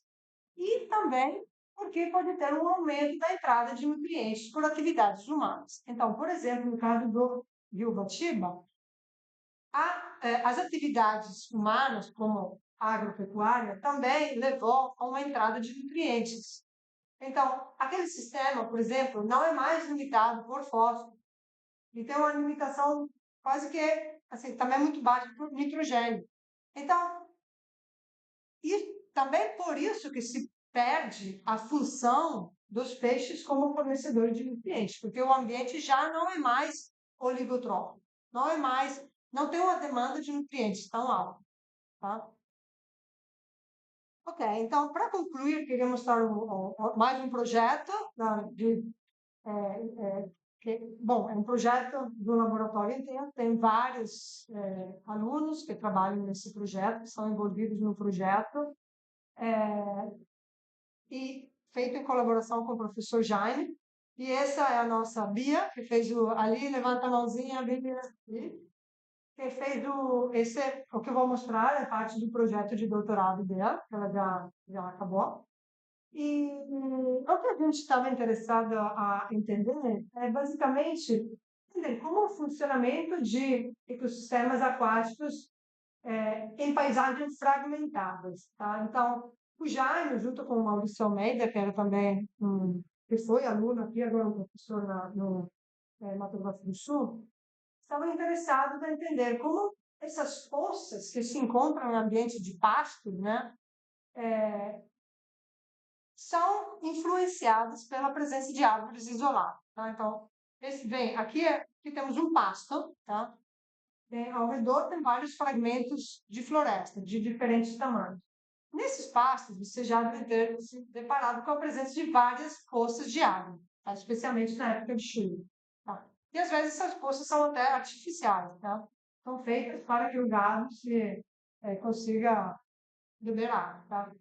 e também porque pode ter um aumento da entrada de nutrientes por atividades humanas. Então, por exemplo, no caso do rio Batiba, as atividades humanas, como a agropecuária, também levou a uma entrada de nutrientes. Então, aquele sistema, por exemplo, não é mais limitado por fósforo. E tem uma limitação quase que, assim, também muito baixa por nitrogênio. Então, e também por isso que se perde a função dos peixes como fornecedores de nutrientes, porque o ambiente já não é mais oligotrófico, não tem uma demanda de nutrientes tão alta, tá? Ok, então, para concluir, queria mostrar mais um projeto bom, é um projeto do laboratório inteiro, tem vários alunos que trabalham nesse projeto, que são envolvidos no projeto, e feito em colaboração com o professor Jaime. E essa é a nossa Bia, que fez ali, levanta a mãozinha, Bia, que fez o que eu vou mostrar, é parte do projeto de doutorado dela, que ela já acabou. E o que a gente estava interessado a entender é basicamente entender como o funcionamento de ecossistemas aquáticos em paisagens fragmentadas, tá? Então, o Jaime, junto com o Maurício Almeida, que era também que foi aluno aqui, agora um professor no Mato Grosso do Sul, estavam interessados em entender como essas poças que se encontram em ambiente de pasto, né, são influenciadas pela presença de árvores isoladas. Tá? Então, aqui temos um pasto, tá? Ao redor tem vários fragmentos de floresta, de diferentes tamanhos. Nesses pastos, você já deve ter se deparado com a presença de várias poças de água, tá? Especialmente na época de chuva. Tá? E às vezes essas poças são até artificiais, tá? São feitas para que o gado consiga beber água. Tá?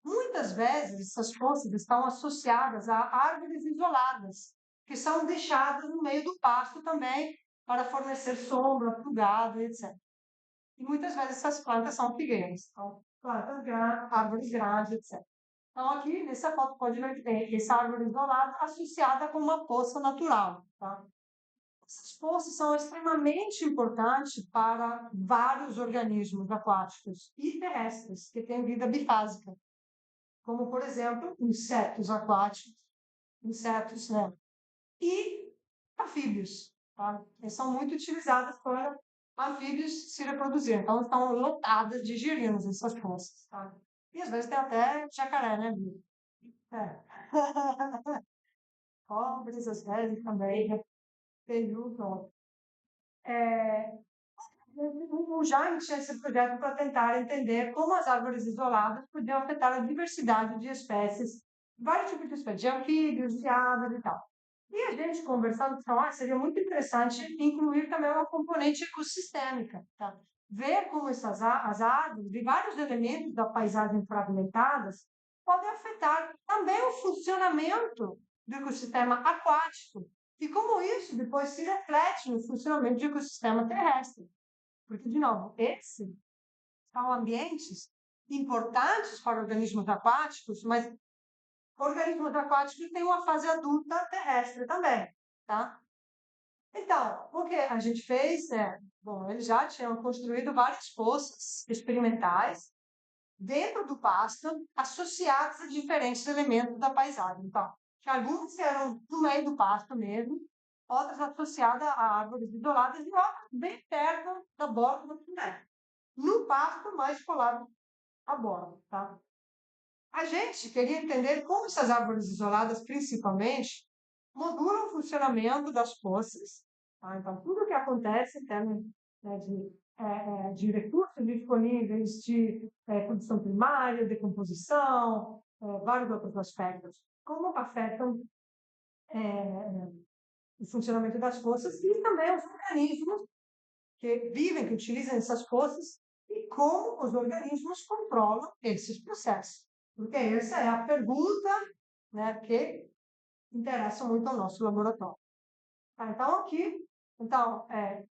Muitas vezes essas poças estão associadas a árvores isoladas, que são deixadas no meio do pasto também para fornecer sombra para o gado, etc. E muitas vezes essas plantas são figueiras, então, plantas grandes, árvores grandes, etc. Então, aqui nessa foto pode ver que tem essa árvore isolada associada com uma poça natural. Tá? Essas poças são extremamente importantes para vários organismos aquáticos e terrestres que têm vida bifásica, como, por exemplo, insetos aquáticos, insetos, né? E anfíbios, tá? Eles são muito utilizados para anfíbios se reproduzir. Então, estão lotadas de girinos essas poças, tá? E às vezes tem até jacaré, né, Bia? É. Cobras, às vezes também, né? Peru, pronto. O Jaime tinha esse projeto para tentar entender como as árvores isoladas podiam afetar a diversidade de espécies, vários tipos de espécies, de anfíbios, de aves e tal. E a gente conversando, falou, seria muito interessante incluir também uma componente ecossistêmica, tá? Ver como as árvores e vários elementos da paisagem fragmentadas podem afetar também o funcionamento do ecossistema aquático e como isso depois se reflete no funcionamento do ecossistema terrestre. Porque, de novo, esses são ambientes importantes para organismos aquáticos, mas organismos aquáticos têm uma fase adulta terrestre também, tá? Então, o que a gente fez bom, eles já tinham construído várias poças experimentais dentro do pasto, associadas a diferentes elementos da paisagem. Então, algumas eram no meio do pasto mesmo, outras associadas a árvores isoladas e outras bem perto da borda do túnel, no pasto mais colado à borda, tá? A gente queria entender como essas árvores isoladas, principalmente, modulam o funcionamento das poças. Tá? Então, tudo o que acontece em termos de recursos disponíveis, de produção primária, decomposição, vários outros aspectos, como afetam o funcionamento das poças e também os organismos que vivem, que utilizam essas poças e como os organismos controlam esses processos. Porque essa é a pergunta, né, que interessa muito ao nosso laboratório. Tá? Então,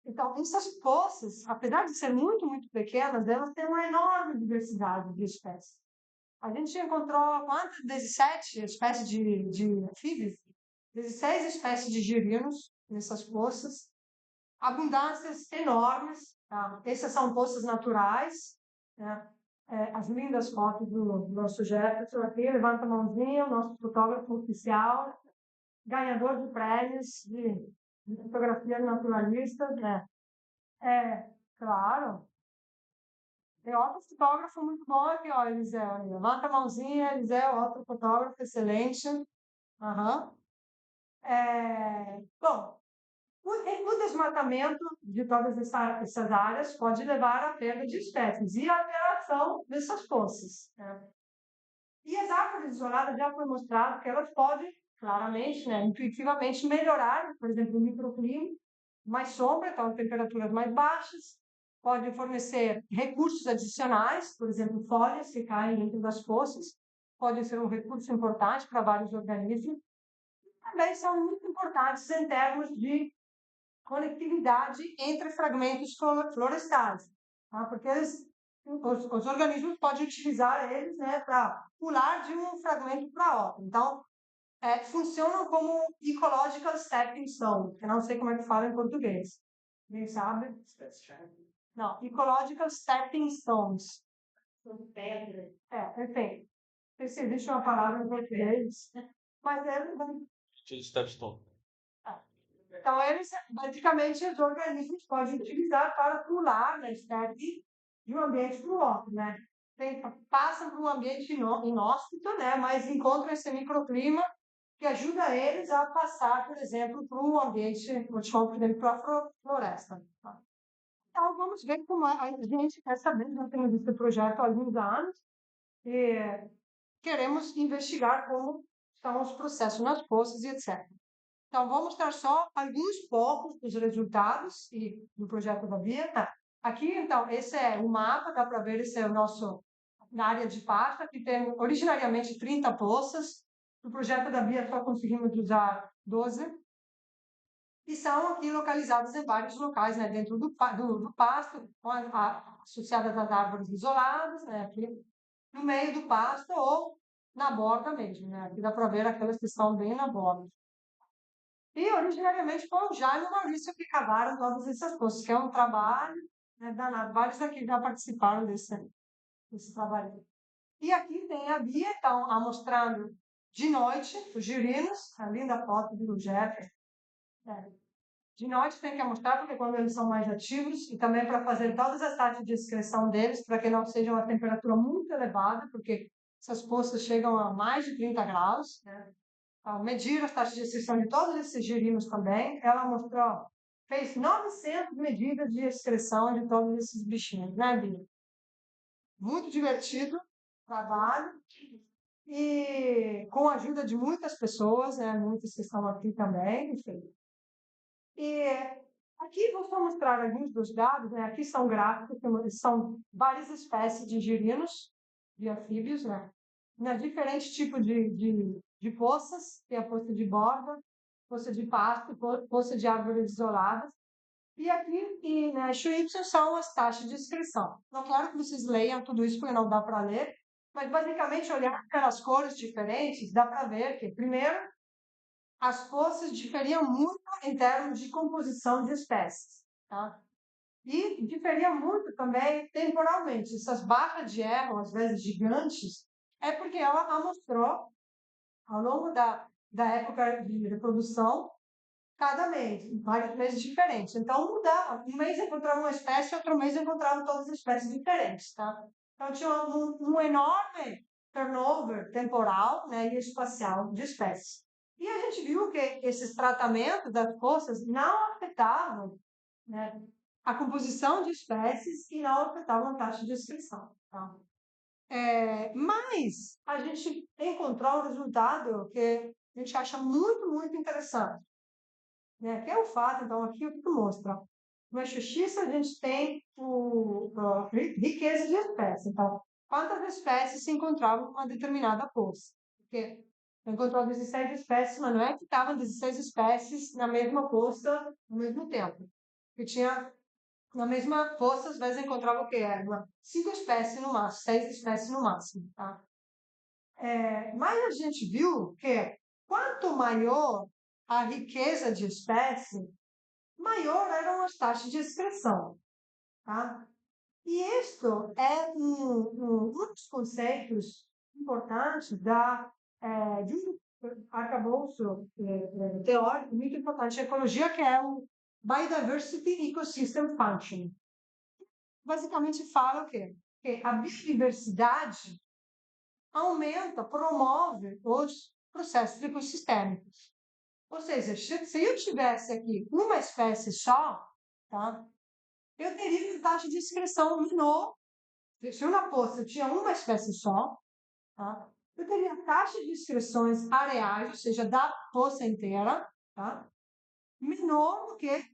então, essas poças, apesar de serem muito, muito pequenas, elas têm uma enorme diversidade de espécies. A gente encontrou quantas? 17 espécies de anfíbios, 16 espécies de girinos nessas poças, abundâncias enormes. Tá? Essas são poças naturais, né? As lindas fotos do nosso Jefferson aqui, levanta a mãozinha, o nosso fotógrafo oficial, ganhador de prêmios de fotografia naturalista, né? Claro. Tem outro fotógrafo muito bom aqui, ó, Eliseu. Levanta a mãozinha, Eliseu, outro fotógrafo excelente. Uhum. Bom, o desmatamento de todas essas áreas pode levar à perda de espécies e à alteração dessas poças. Né? E as árvores isoladas já foi mostrado que elas podem, claramente, né, intuitivamente, melhorar, por exemplo, o microclima, mais sombra, então temperaturas mais baixas, podem fornecer recursos adicionais, por exemplo, folhas que caem dentro das poças, podem ser um recurso importante para vários organismos, também são muito importantes em termos de conectividade entre fragmentos florestais, tá? Porque os organismos podem utilizar eles, né, para pular de um fragmento para outro. Então, funcionam como ecological stepping stones, que eu não sei como é que fala em português. Quem sabe? Não, ecological stepping stones. Pedra. Enfim. Não sei se existe uma palavra em português, mas Stepstone. então, eles, basicamente, os organismos podem utilizar para pular na estepe de um ambiente para o outro, né? passam para um ambiente inóspito, né? Mas encontram esse microclima que ajuda eles a passar, por exemplo, para um ambiente, vou te falar, por exemplo, para a floresta. Tá? Então, vamos ver como a gente quer saber, já temos esse projeto há alguns anos, e queremos investigar como estão os processos nas poças e etc. Então, vou mostrar só alguns poucos dos resultados do projeto da Bia. Tá? Aqui, então, esse é o mapa, dá para ver, esse é o nosso na área de pasta, que tem originariamente 30 poças. No projeto da Bia só conseguimos usar 12. E são aqui localizadas em vários locais, né? Dentro do pasto, associadas às árvores isoladas, né? Aqui no meio do pasto ou na borda mesmo, né? Aqui dá para ver aquelas que estão bem na borda. E originariamente foi o Jaime e o Maurício que cavaram todas essas coisas, que é um trabalho, né, danado. Vários aqui já participaram desse trabalho. E aqui tem a Bia, então, mostrando de noite os girinos, a linda foto do Jeff. É. De noite tem que mostrar, porque quando eles são mais ativos, e também para fazer todas as taxas de excreção deles, para que não seja uma temperatura muito elevada, porque essas poças chegam a mais de 30 graus, né? Medir as taxas de excreção de todos esses girinos também. Ela mostrou, fez 900 medidas de excreção de todos esses bichinhos, né, Bia? Muito divertido trabalho e com a ajuda de muitas pessoas, né? Muitas que estão aqui também, enfim. E aqui vou só mostrar alguns dos dados, né? Aqui são gráficos, são várias espécies de girinos, de anfíbios, né? Diferentes tipos de poças, tem a poça de borda, poça de pasto, poça de árvores isoladas. E aqui, na eixo Y, são as taxas de excreção. Então, claro que vocês leiam tudo isso, porque não dá para ler, mas basicamente, olhar pelas cores diferentes, dá para ver que, primeiro, as poças diferiam muito em termos de composição de espécies. Tá? E diferia muito também temporalmente. Essas barras de erro, às vezes gigantes, é porque ela amostrou, ao longo da época de reprodução, cada mês, em vários meses diferentes. Então, mudava. Um mês encontrava uma espécie, outro mês encontrava todas as espécies diferentes. Tá? Então, tinha um enorme turnover temporal, né, e espacial de espécies. E a gente viu que esses tratamentos das forças não afetavam, né, a composição de espécies e não afetavam a taxa de excreção. Tá? Mas a gente encontrou um resultado que a gente acha muito, muito interessante. Né? Que é o fato, então, aqui o que mostra. No eixo X, a gente tem a riqueza de espécies. Então, quantas espécies se encontravam numa determinada poça? Porque encontrou 16 espécies, mas não é que estavam 16 espécies na mesma poça ao mesmo tempo. Que tinha, na mesma poça, às vezes encontrava o quê? 5 espécies no máximo, 6 espécies no máximo. Tá? Mas a gente viu que quanto maior a riqueza de espécie, maior eram as taxas de excreção. Tá? E isto é um dos conceitos importantes de um arcabouço teórico muito importante de ecologia, que é o Biodiversity Ecosystem Function. Basicamente fala o quê? Que a biodiversidade aumenta, promove os processos ecossistêmicos. Ou seja, se eu tivesse aqui uma espécie só, tá? Eu teria uma taxa de excreção menor. Se uma poça tinha uma espécie só, tá? Eu teria taxa de excreções areais, ou seja, da poça inteira, tá? Menor do que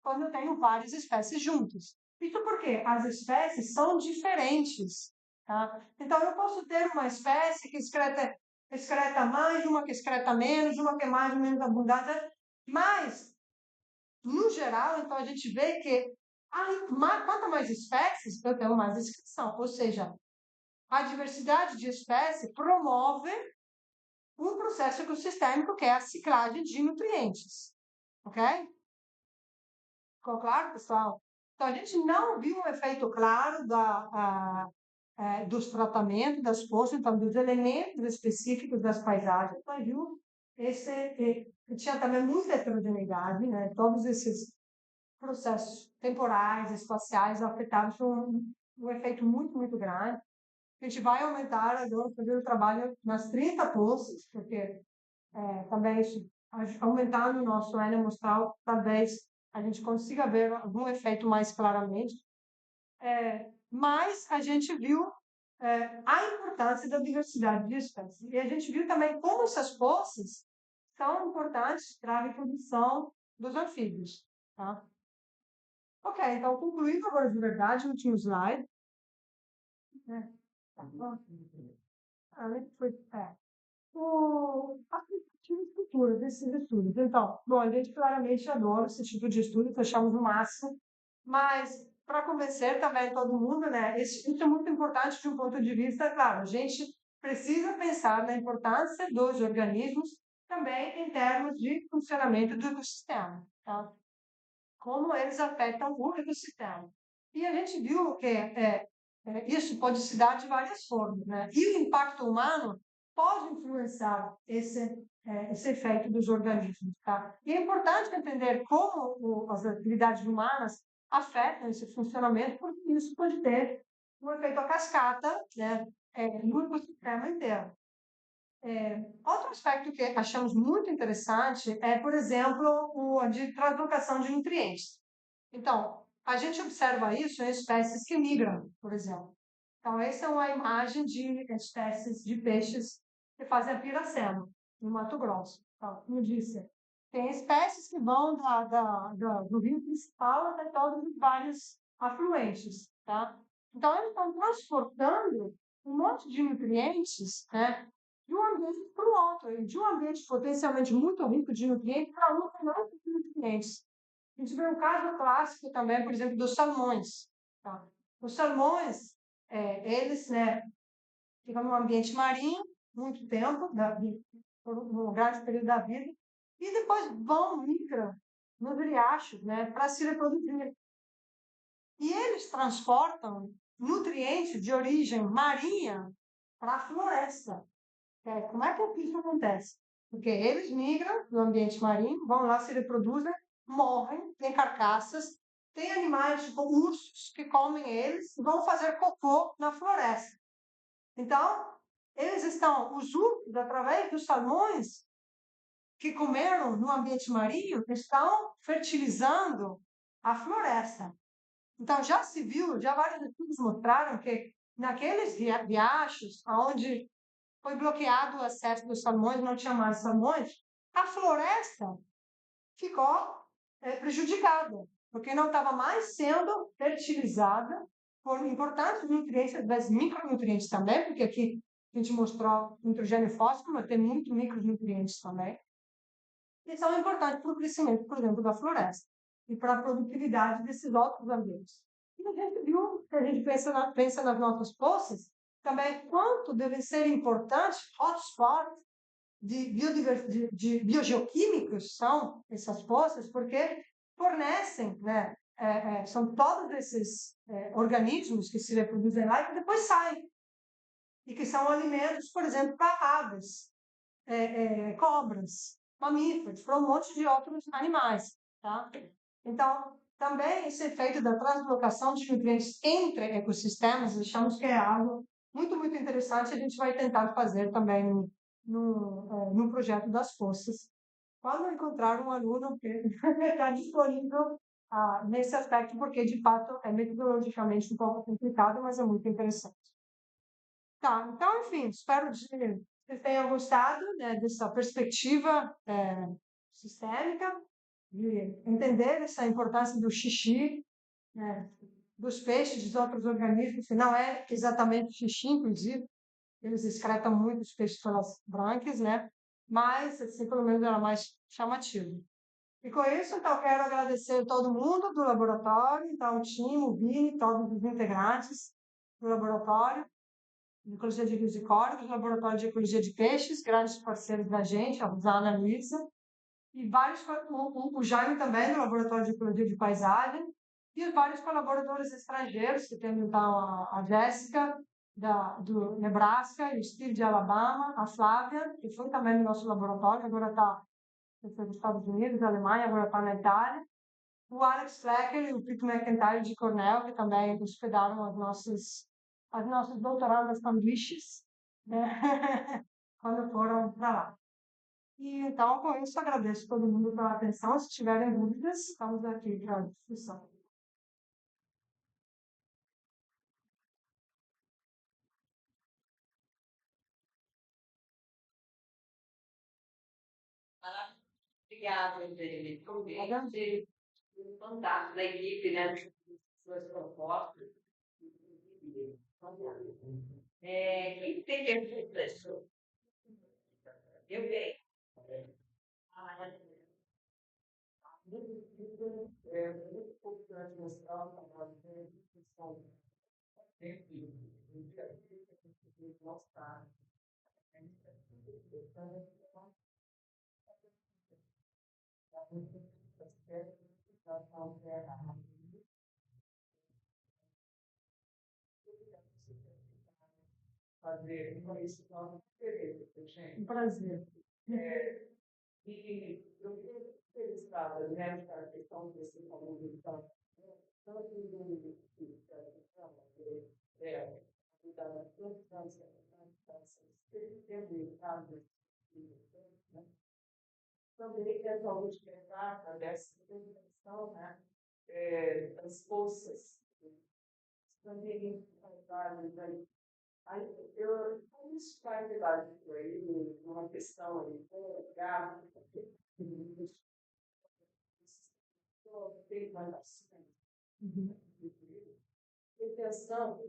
quando eu tenho várias espécies juntas. Isso porque as espécies são diferentes. Tá? Então, eu posso ter uma espécie que excreta mais, uma que excreta menos, uma que é mais ou menos abundante, mas, no geral, então a gente vê que quanto mais espécies, eu tenho mais excreção. Ou seja, a diversidade de espécies promove um processo ecossistêmico que é a ciclagem de nutrientes. Ok? Ficou claro, pessoal? Então, a gente não viu um efeito claro dos tratamentos das poças, então, dos elementos específicos das paisagens, mas viu tinha também muita heterogeneidade, né? Todos esses processos temporais, espaciais, afetados por um efeito muito, muito grande. A gente vai aumentar agora, fazer o trabalho nas 30 poças, porque também isso, aumentando o nosso N amostral, talvez a gente consiga ver algum efeito mais claramente. Mas a gente viu a importância da diversidade de espécies. E a gente viu também como essas poças são importantes para a reprodução dos anfíbios. Tá? Ok, então concluindo agora de verdade, o último slide. Né? Tá bom? A perspectiva futura desses estudos. Então, bom, a gente claramente adora esse tipo de estudo, achamos o máximo, mas para convencer também todo mundo, né? Isso é muito importante de um ponto de vista, claro, a gente precisa pensar na importância dos organismos também em termos de funcionamento do ecossistema, tá? Como eles afetam o ecossistema. E a gente viu que isso pode se dar de várias formas, né? E o impacto humano pode influenciar esse efeito dos organismos, tá? E é importante entender como as atividades humanas afetam esse funcionamento, porque isso pode ter um efeito a cascata, né? No ecossistema inteiro. Outro aspecto que achamos muito interessante é, por exemplo, o de translocação de nutrientes. Então, a gente observa isso em espécies que migram, por exemplo. Então, essa é uma imagem de espécies de peixes que fazem a piracema, no Mato Grosso. Então, como disse, tem espécies que vão do rio principal até todos os vários afluentes, tá? Então, eles estão transportando um monte de nutrientes, né, de um ambiente para o outro, e de um ambiente potencialmente muito rico de nutrientes para um que não tem nutrientes. A gente vê um caso clássico também, por exemplo, dos salmões. Tá? Os salmões, eles, né, ficam no ambiente marinho muito tempo, por um grande período da vida, e depois migram nos riachos, né, para se reproduzir. E eles transportam nutrientes de origem marinha para a floresta. Como é que isso acontece? Porque eles migram no ambiente marinho, vão lá, se reproduzem, morrem, têm carcaças, tem animais tipo ursos que comem eles, vão fazer cocô na floresta. Então, os ursos, através dos salmões que comeram no ambiente marinho, estão fertilizando a floresta. Então, já se viu, já vários estudos mostraram que naqueles riachos, onde foi bloqueado o acesso dos salmões, não tinha mais salmões, a floresta ficou prejudicada, porque não estava mais sendo fertilizada por importantes nutrientes, das micronutrientes também, porque aqui a gente mostrou nitrogênio e fósforo, mas tem muitos micronutrientes também, e são importantes para o crescimento, por exemplo, da floresta e para a produtividade desses outros ambientes. E a gente viu, se a gente pensa nas nossas poças, também quanto devem ser importantes hotspots de biogeoquímicos são essas poças, porque fornecem, né, são todos esses organismos que se reproduzem lá e que depois saem. E que são alimentos, por exemplo, para aves, cobras, mamíferos, para um monte de outros animais. Tá? Então, também esse efeito da translocação de nutrientes entre ecossistemas, achamos que é algo muito, muito interessante. A gente vai tentar fazer também no projeto das poças. Quando encontrar um aluno que está disponível nesse aspecto, porque, de fato, é metodologicamente um pouco complicado, mas é muito interessante. Tá, então, enfim, espero que vocês tenham gostado, né, dessa perspectiva sistêmica, de entender essa importância do xixi, né, dos peixes, dos outros organismos, que não é exatamente xixi, inclusive, eles excretam muito os peixes pelas brânquias, né? Mas, assim, pelo menos era mais chamativo. E com isso, então, quero agradecer a todo mundo do laboratório, então, o time, o Vini, todos os integrantes do laboratório, de Ecologia de Rios e Córregos, Laboratório de Ecologia de Peixes, grandes parceiros da gente, a Rosana e a Luísa, e o Jaime também, do Laboratório de Ecologia de Paisagem, e os vários colaboradores estrangeiros, que tem então a Jéssica, do Nebraska, e o Steve de Alabama, a Flávia, que foi também no nosso laboratório, agora está nos Estados Unidos, na Alemanha, agora está na Itália, o Alex Flecker e o Pete McIntyre de Cornell, que também hospedaram as as nossas doutorandas sanduíches, né? Quando foram para lá. E então, com isso, agradeço todo mundo pela atenção. Se tiverem dúvidas, estamos aqui para discussão. Obrigada, André. Convite fantástico da equipe, né? Suas propostas. Quem tem perguntas? Eu venho. É muito importante mostrar o trabalho sempre mostrar. Fazer isso nós gente. Um prazer. E eu queria registrar, né, a questão desse comunicação. Então, da constância, também essa última etapa dessa questão, né, das forças também várias aí. Aí eu isso vai levar aí uma questão aí, gato, tem variações. Intenção,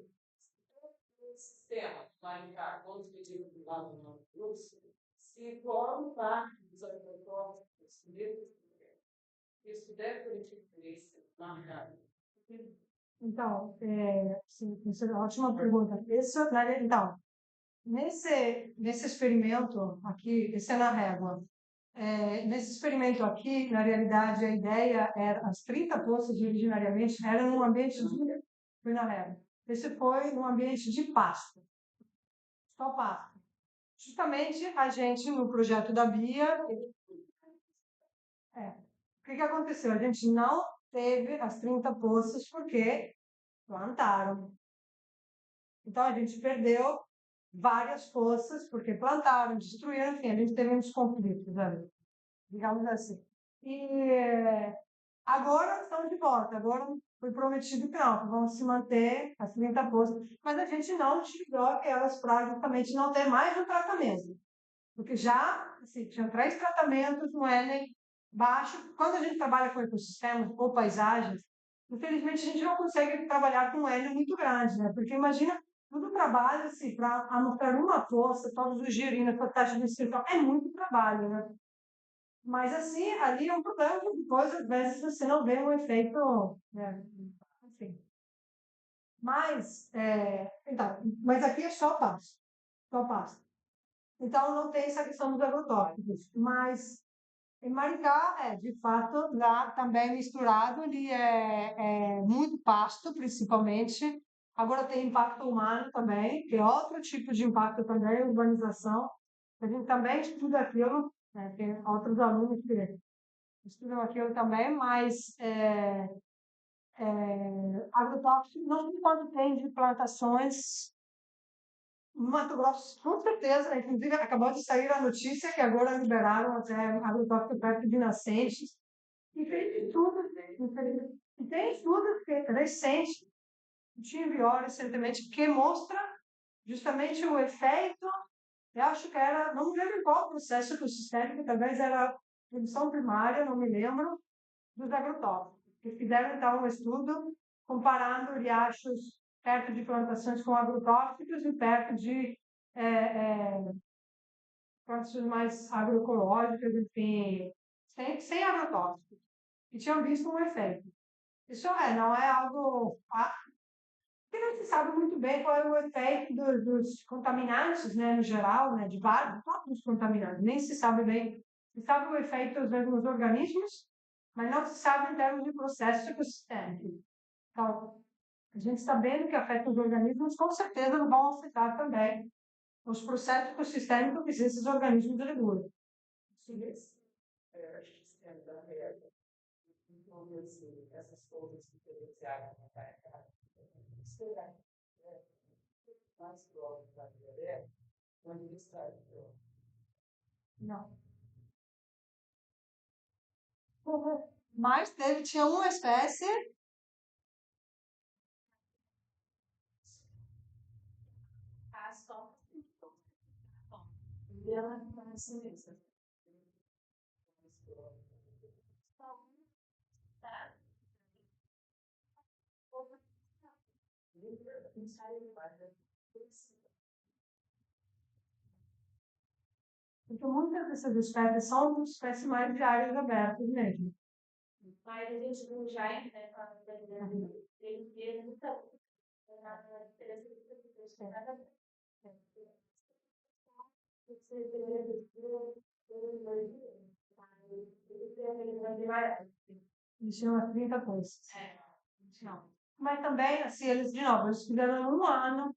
o sistema vai ficar quando pedido do lado do fluxo, se forma parte dos agrotóxicos mesmo, isso deve ter diferença na realidade. Então, sim, isso é uma ótima pergunta. Então, nesse experimento aqui, esse é na régua. Nesse experimento aqui, na realidade, a ideia era, as 30 poças originariamente eram num ambiente foi na régua. Esse foi num ambiente de pasto, só pasto. Justamente a gente, no projeto da Bia, o que aconteceu? A gente não teve as 30 poças porque plantaram. Então, a gente perdeu várias poças porque plantaram, destruíram, enfim, a gente teve muitos conflitos, né? Digamos assim. E agora estão de volta, agora foi prometido que não, que vão se manter as 30 poças, mas a gente não utilizou aquelas para justamente não ter mais um tratamento. Porque já, assim, tinha 3 tratamentos no Éden baixo. Quando a gente trabalha com ecossistemas ou paisagens, infelizmente a gente não consegue trabalhar com um Éden muito grande, né? Porque imagina todo o trabalho, assim, para anotar uma poça, todos os girinos, a taxa de extinção, é muito trabalho, né? Mas, assim, ali é um problema que depois, às vezes, você não vê um efeito, né? Enfim. Mas aqui é só pasto. Só pasto. Então, não tem essa questão dos agrotóxicos. Mas em Maricá, de fato, lá também misturado, ele é muito pasto, principalmente. Agora tem impacto humano também, que é outro tipo de impacto também, urbanização. A gente também estuda aquilo, né? Tem outros alunos que estudam aquilo também, mas agrotóxico não sei quanto tem de plantações. No Mato Grosso, com certeza, inclusive acabou de sair a notícia que agora liberaram até agrotóxico perto de nascentes. E tem estudo, e tem estudo recente, tinha enviou recentemente, que mostra justamente o efeito, eu acho que era, não me lembro qual processo ecossistêmico, talvez era produção primária, não me lembro, dos agrotóxicos. Que fizeram, então, um estudo comparando riachos perto de plantações com agrotóxicos e perto de plantações mais agroecológicas, enfim, sem agrotóxicos. E tinham visto um efeito. Isso não é algo que não se sabe muito bem qual é o efeito dos contaminantes, né, no geral, né, de vários dos contaminantes. Nem se sabe bem. Se sabe o efeito, às vezes, nos organismos, mas não se sabe em termos de processo ecossistêmico. Então, a gente sabendo que afeta os organismos, com certeza vão afetar também os processos ecossistêmicos que esses organismos regulam. Sim, acho que isso é da regra. Então, essas coisas diferenciadas, mais próximo da diarreia, onde ele está. Não. Mas tinha uma espécie. E ela parece mesmo. Porque muitas dessas espécies são espécies mais de áreas abertas mesmo. Mas a gente não já é ele mesmo então na diferença Eles tinham umas 30 coisas. Não. Mas também, assim, eles, de novo, eles fizeram um ano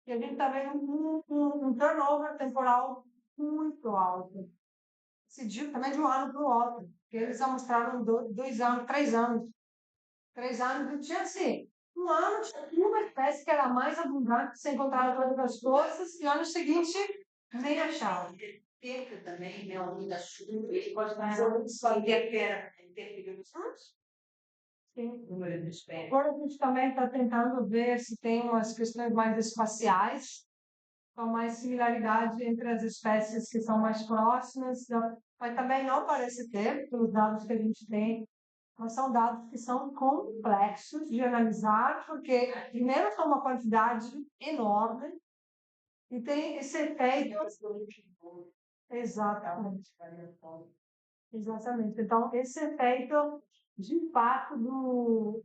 e a gente está vendo um turnover temporal muito alto. Decidiu também de um ano para o outro. Porque eles já mostraram 2 anos, 3 anos. 3 anos e tinha assim. Um ano tinha uma espécie que era mais abundante, que se encontrava todas as coisas, e o ano seguinte nem achava. Perca também, né? O da chuva, ele pode fazer só interferir nos anos. Sim. Número de espécies. Agora a gente também está tentando ver se tem umas questões mais espaciais, com mais similaridade entre as espécies que são mais próximas, mas também não parece ter, pelos dados que a gente tem, mas são dados que são complexos de analisar, porque, primeiro, são uma quantidade enorme, e tem esse efeito. Exatamente. Exatamente. Então, esse efeito de impacto do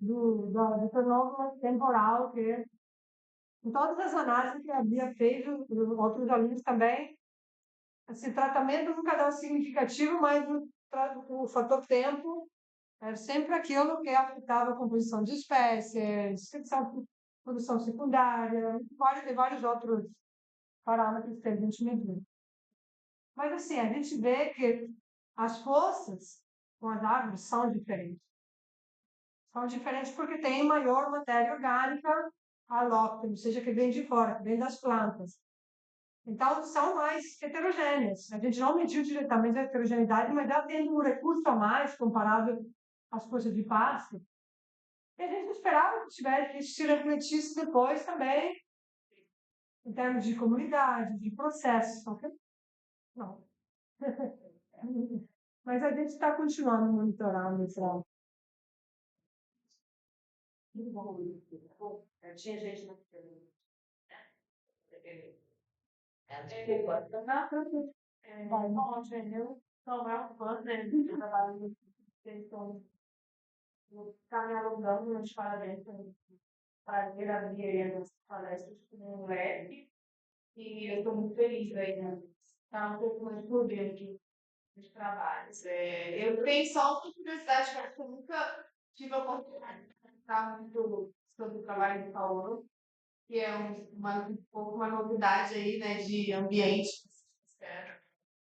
fenômeno temporal, que em todas as análises que havia feito, outros alunos também, esse tratamento nunca dá significativo, mas o fator tempo era sempre aquilo que afetava a composição de espécies, produção secundária, vários outros parâmetros que a gente mediu. Mas, assim, a gente vê que as forças com as árvores são diferentes. São diferentes porque tem maior matéria orgânica alóctone, ou seja, que vem de fora, que vem das plantas. Então, são mais heterogêneas. A gente não mediu diretamente a heterogeneidade, mas já tendo um recurso a mais comparado às forças de pasto. E a gente esperava que isso se refletisse depois também, em termos de comunidade, de processos. Não. Mas a gente está continuando monitorar isso. Tinha gente na caminhando nos parabéns para vir abrir as palestras com o moleque. E eu estou muito feliz aí, né? Tá um pouco mais por dentro dos trabalhos. Eu tenho só uma curiosidade, porque eu nunca tive a oportunidade de comentar muito sobre o trabalho do Paulo, que é um pouco uma novidade aí, né, de ambiente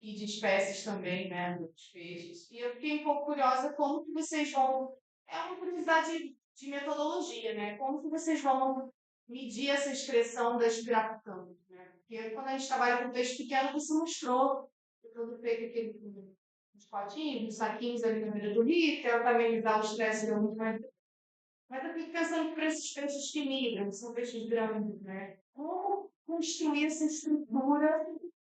e de espécies também, né, dos peixes. E eu fiquei um pouco curiosa como que vocês vão... É uma curiosidade de metodologia, né? Como que vocês vão medir essa expressão das piracucanas, né? Porque quando a gente trabalha com peixe pequeno, você mostrou que quando feito aquele uns potinhos, uns saquinhos ali na beira do rio, que ela também dá o estresse deu muito mais. Mas eu fico pensando por esses peixes que migram, que são peixes grandes, né? Como construir essa estrutura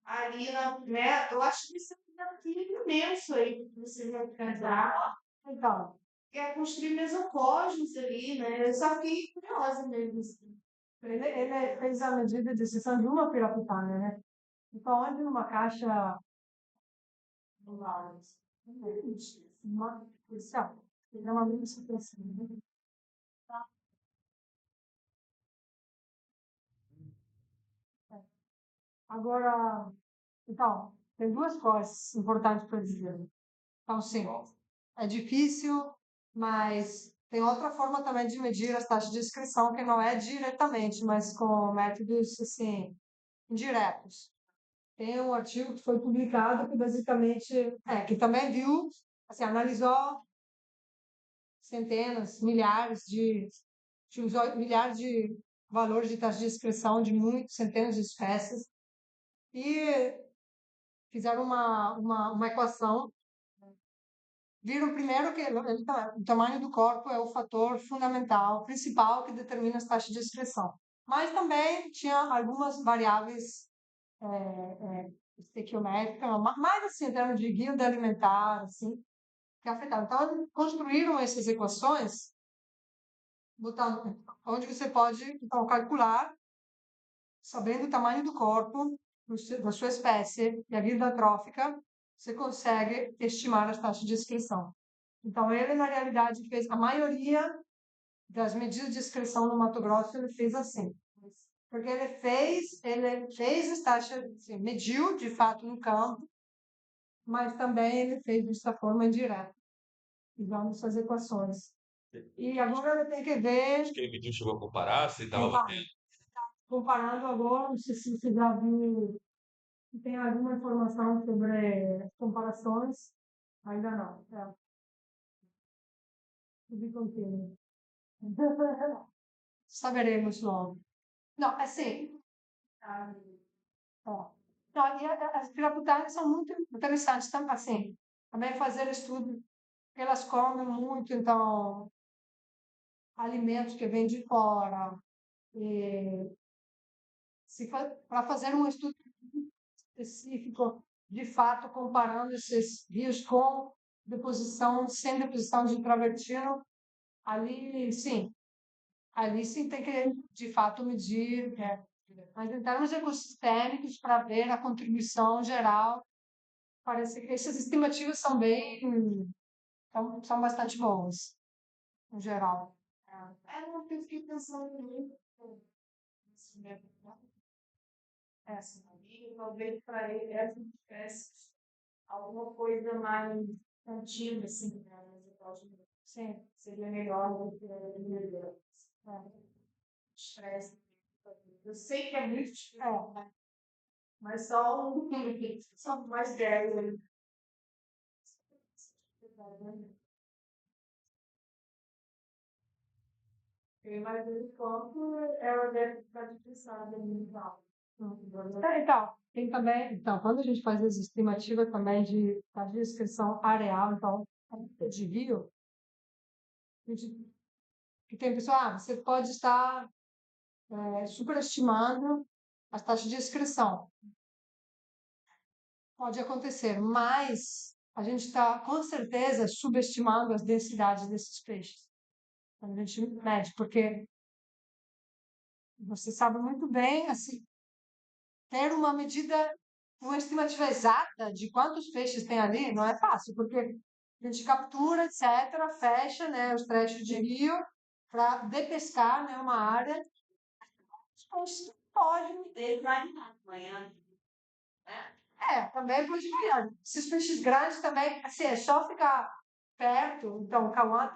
ali né? Eu acho que isso é um desafio imenso aí que vocês vão enfrentar. Então, é construir mesocosmos ali, né? Eu só fiquei curiosa mesmo. Assim. Ele fez a medida de exceção de uma piraputana, né? Então, onde numa caixa uma policial, ele é uma mesma situação. Agora, então, tem duas coisas importantes para dizer. Então, sim, é difícil, mas tem outra forma também de medir as taxas de inscrição, que não é diretamente, mas com métodos, assim, indiretos. Tem um artigo que foi publicado que basicamente, que também viu, assim, analisou centenas, milhares de valores de taxa de excreção de muitas centenas de espécies e fizeram uma equação. Viram primeiro que o tamanho do corpo é o fator fundamental, principal, que determina as taxas de excreção. Mas também tinha algumas variáveis estequiométricas, mais assim, em termos de guilda alimentar, assim, que afetavam. Então, construíram essas equações, botando, onde você pode então, calcular, sabendo o tamanho do corpo, da sua espécie e a vida trófica, você consegue estimar as taxas de excreção. Então, ele, na realidade, fez a maioria das medidas de excreção no Mato Grosso, ele fez assim. Porque ele fez as taxas, assim, mediu, de fato, no campo, mas também ele fez dessa forma indireta, usando essas equações. E agora ele tem que ver, Acho que ele mediu, chegou a comparar, se estava Comparar. batendo. comparando agora, não sei se você já viu, se tem alguma informação sobre as comparações, ainda não. Tudo contínuo. Saberemos logo. Não, assim, ó. Não, e as piraputárias são muito interessantes também, assim, também fazer estudo, porque elas comem muito, então, alimentos que vêm de fora, e para fazer um estudo específico, de fato, comparando esses rios com deposição, sem deposição de travertino, ali sim tem que, de fato, medir, mas em termos ecossistêmicos, para ver a contribuição geral, parece que essas estimativas são bastante boas, no geral. Uma que eu fiquei pensando muito essa, e talvez para ele essa espécie alguma coisa mais contínua, assim, né? Sim, seria melhor do que estresse. Eu sei que é muito difícil, mas só mais 10 ali. Eu imagino quanto ela deve ficar dispensada no alto. Então, tem também, então, quando a gente faz as estimativas também de taxa de inscrição areal, então, de rio, que tem pessoal, você pode estar superestimando as taxas de inscrição. Pode acontecer, mas a gente está, com certeza, subestimando as densidades desses peixes. Quando a gente mede, porque você sabe muito bem, assim, ter uma medida, uma estimativa exata de quantos peixes tem ali não é fácil, porque a gente captura, etc., fecha, né, os trechos de rio para depescar, né, uma área. Os peixes podem. Ele vai amanhã. Também pode virar. Esses peixes grandes também, assim, é só ficar perto. Então, o Cauã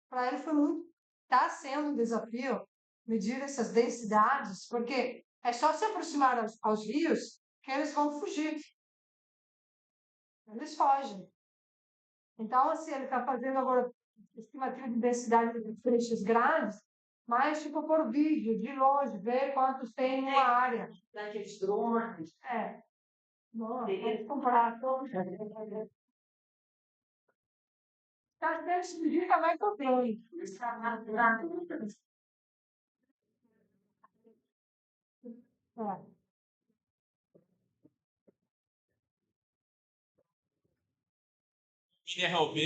para ele foi muito, está sendo um desafio medir essas densidades, porque é só se aproximar aos rios que eles vão fugir. Eles fogem. Então, assim, ele está fazendo agora estimativa de densidade de peixes grandes, mas tipo por vídeo, de longe, ver quantos tem em uma área. Daqueles drones. Bom, pode comprar todos. Às vezes, fugir também também. Minha RLB,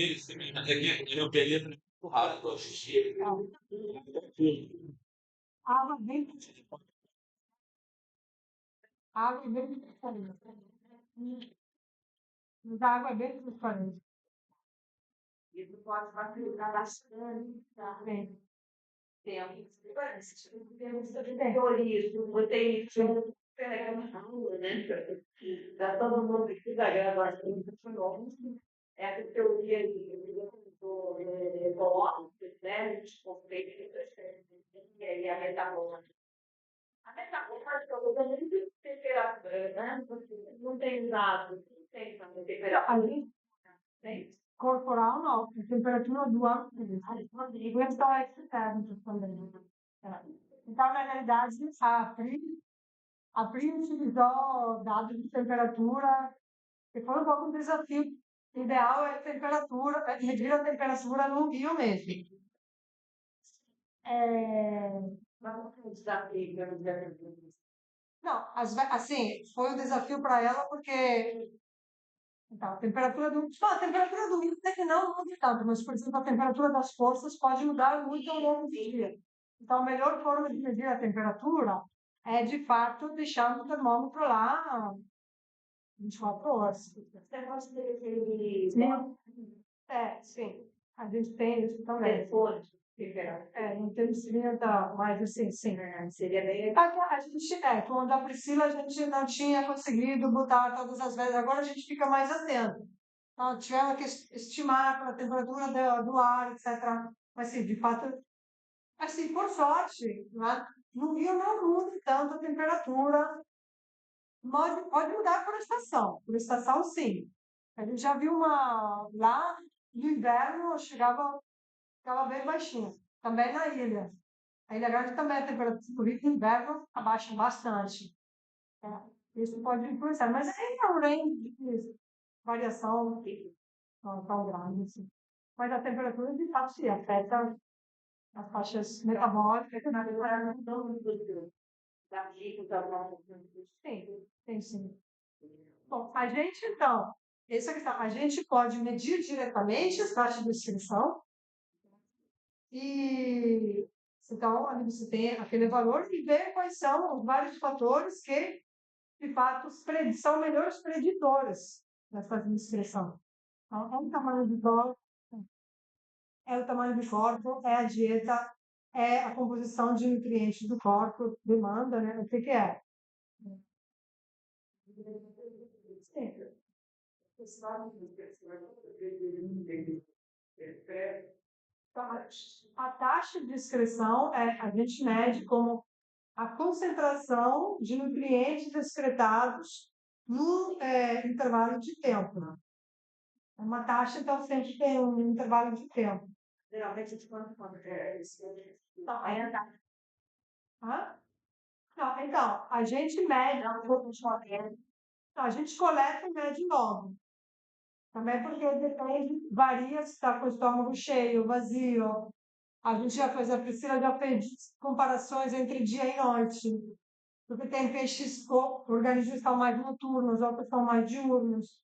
aqui, RLB ali é muito rápido, eu assisti. Água bem água bem transparente. Mas a água é bem transparente. Isso pode facilitar bastante. Bem, Temos teorias, tem telegramação, né? Está todo mundo aqui da gravação do essa teoria do ecológico, né? Dos conceitos, e aí a metabólica. A metabólica é muito temperatura, né? Não tem dados, não tem temperatura. ali, corporal, não. A temperatura do ar, por isso está externo também. Então, na realidade, a Pri utilizou dados de temperatura, que foi um pouco um desafio. O ideal é medir a temperatura no rio mesmo. Mas não foi um desafio, Não, assim, foi um desafio para ela porque então, a temperatura do rio até que não muda tanto, mas, por exemplo, a temperatura das forças pode mudar muito ao longo do dia. Então, a melhor forma de medir a temperatura é, de fato, deixar o termômetro lá 24 horas. Você gosta daquele Sim. Sim. A gente tem isso também. telefone? Não tem esquenta, mas assim, sim. Seria bem. A gente, quando a Priscila, a gente não tinha conseguido botar todas as vezes, agora a gente fica mais atento. Então, tivemos que estimar a temperatura do ar, etc. Mas, assim, de fato, assim, por sorte, né, no Rio não muda tanto a temperatura, pode mudar por estação, sim. A gente já viu lá no inverno, ficava bem baixinho, também na ilha. A Ilha Grande também a temperatura no Rio no inverno abaixa bastante. Isso pode influenciar, mas é um range de variação não tão grande, assim. Mas a temperatura, de fato, sim, afeta as faixas metabólicas. Na verdade, não dá dica, então, Sim, sim. Bom, a gente, então, essa questão, a gente pode medir diretamente as taxas de inscrição e, então, ali você tem aquele valor e ver quais são os vários fatores que, de fato, são melhores preditores dessa inscrição. Então, é o tamanho do corpo, é a dieta, é a composição de nutrientes do corpo, demanda, né? O que que é? Sim. Então, a taxa de excreção a gente mede como a concentração de nutrientes excretados no intervalo de tempo. Né? É uma taxa, então, sempre tem um intervalo de tempo. Geralmente, de quando é isso? Então, Não, então, a gente mede, a gente coleta e mede logo. Também porque depende, varia se está com o estômago cheio, vazio. A gente já fez, a Priscila já fez comparações entre dia e noite. Porque tem peixes, organismos que estão mais noturnos, outros estão mais diurnos.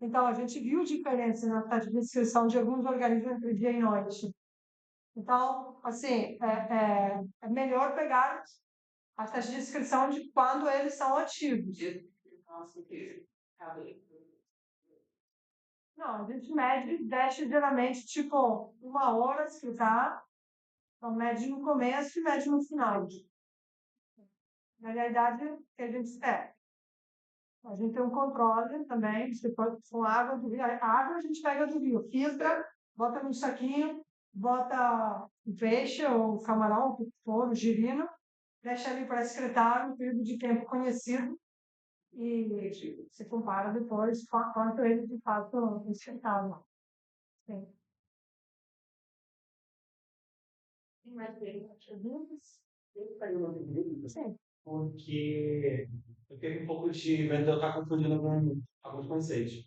Então, a gente viu diferença na taxa de inscrição de alguns organismos entre dia e noite. Então, assim, é melhor pegar a taxa de inscrição de quando eles são ativos. Não, a gente deixa geralmente tipo 1 hora escritar, então mede no começo e mede no final. Na realidade, a gente tem um controle também, você pode, com água do rio, a água a gente pega do rio, filtra, bota num saquinho, bota o peixe ou o camarão, o que for, o girino, deixa ali para excretar um período de tempo conhecido e você compara depois quanto ele de fato excretaram. Sim. Tem mais perguntas? Sim. Porque eu tenho um pouco de medo de eu estar confundindo com alguns conceitos.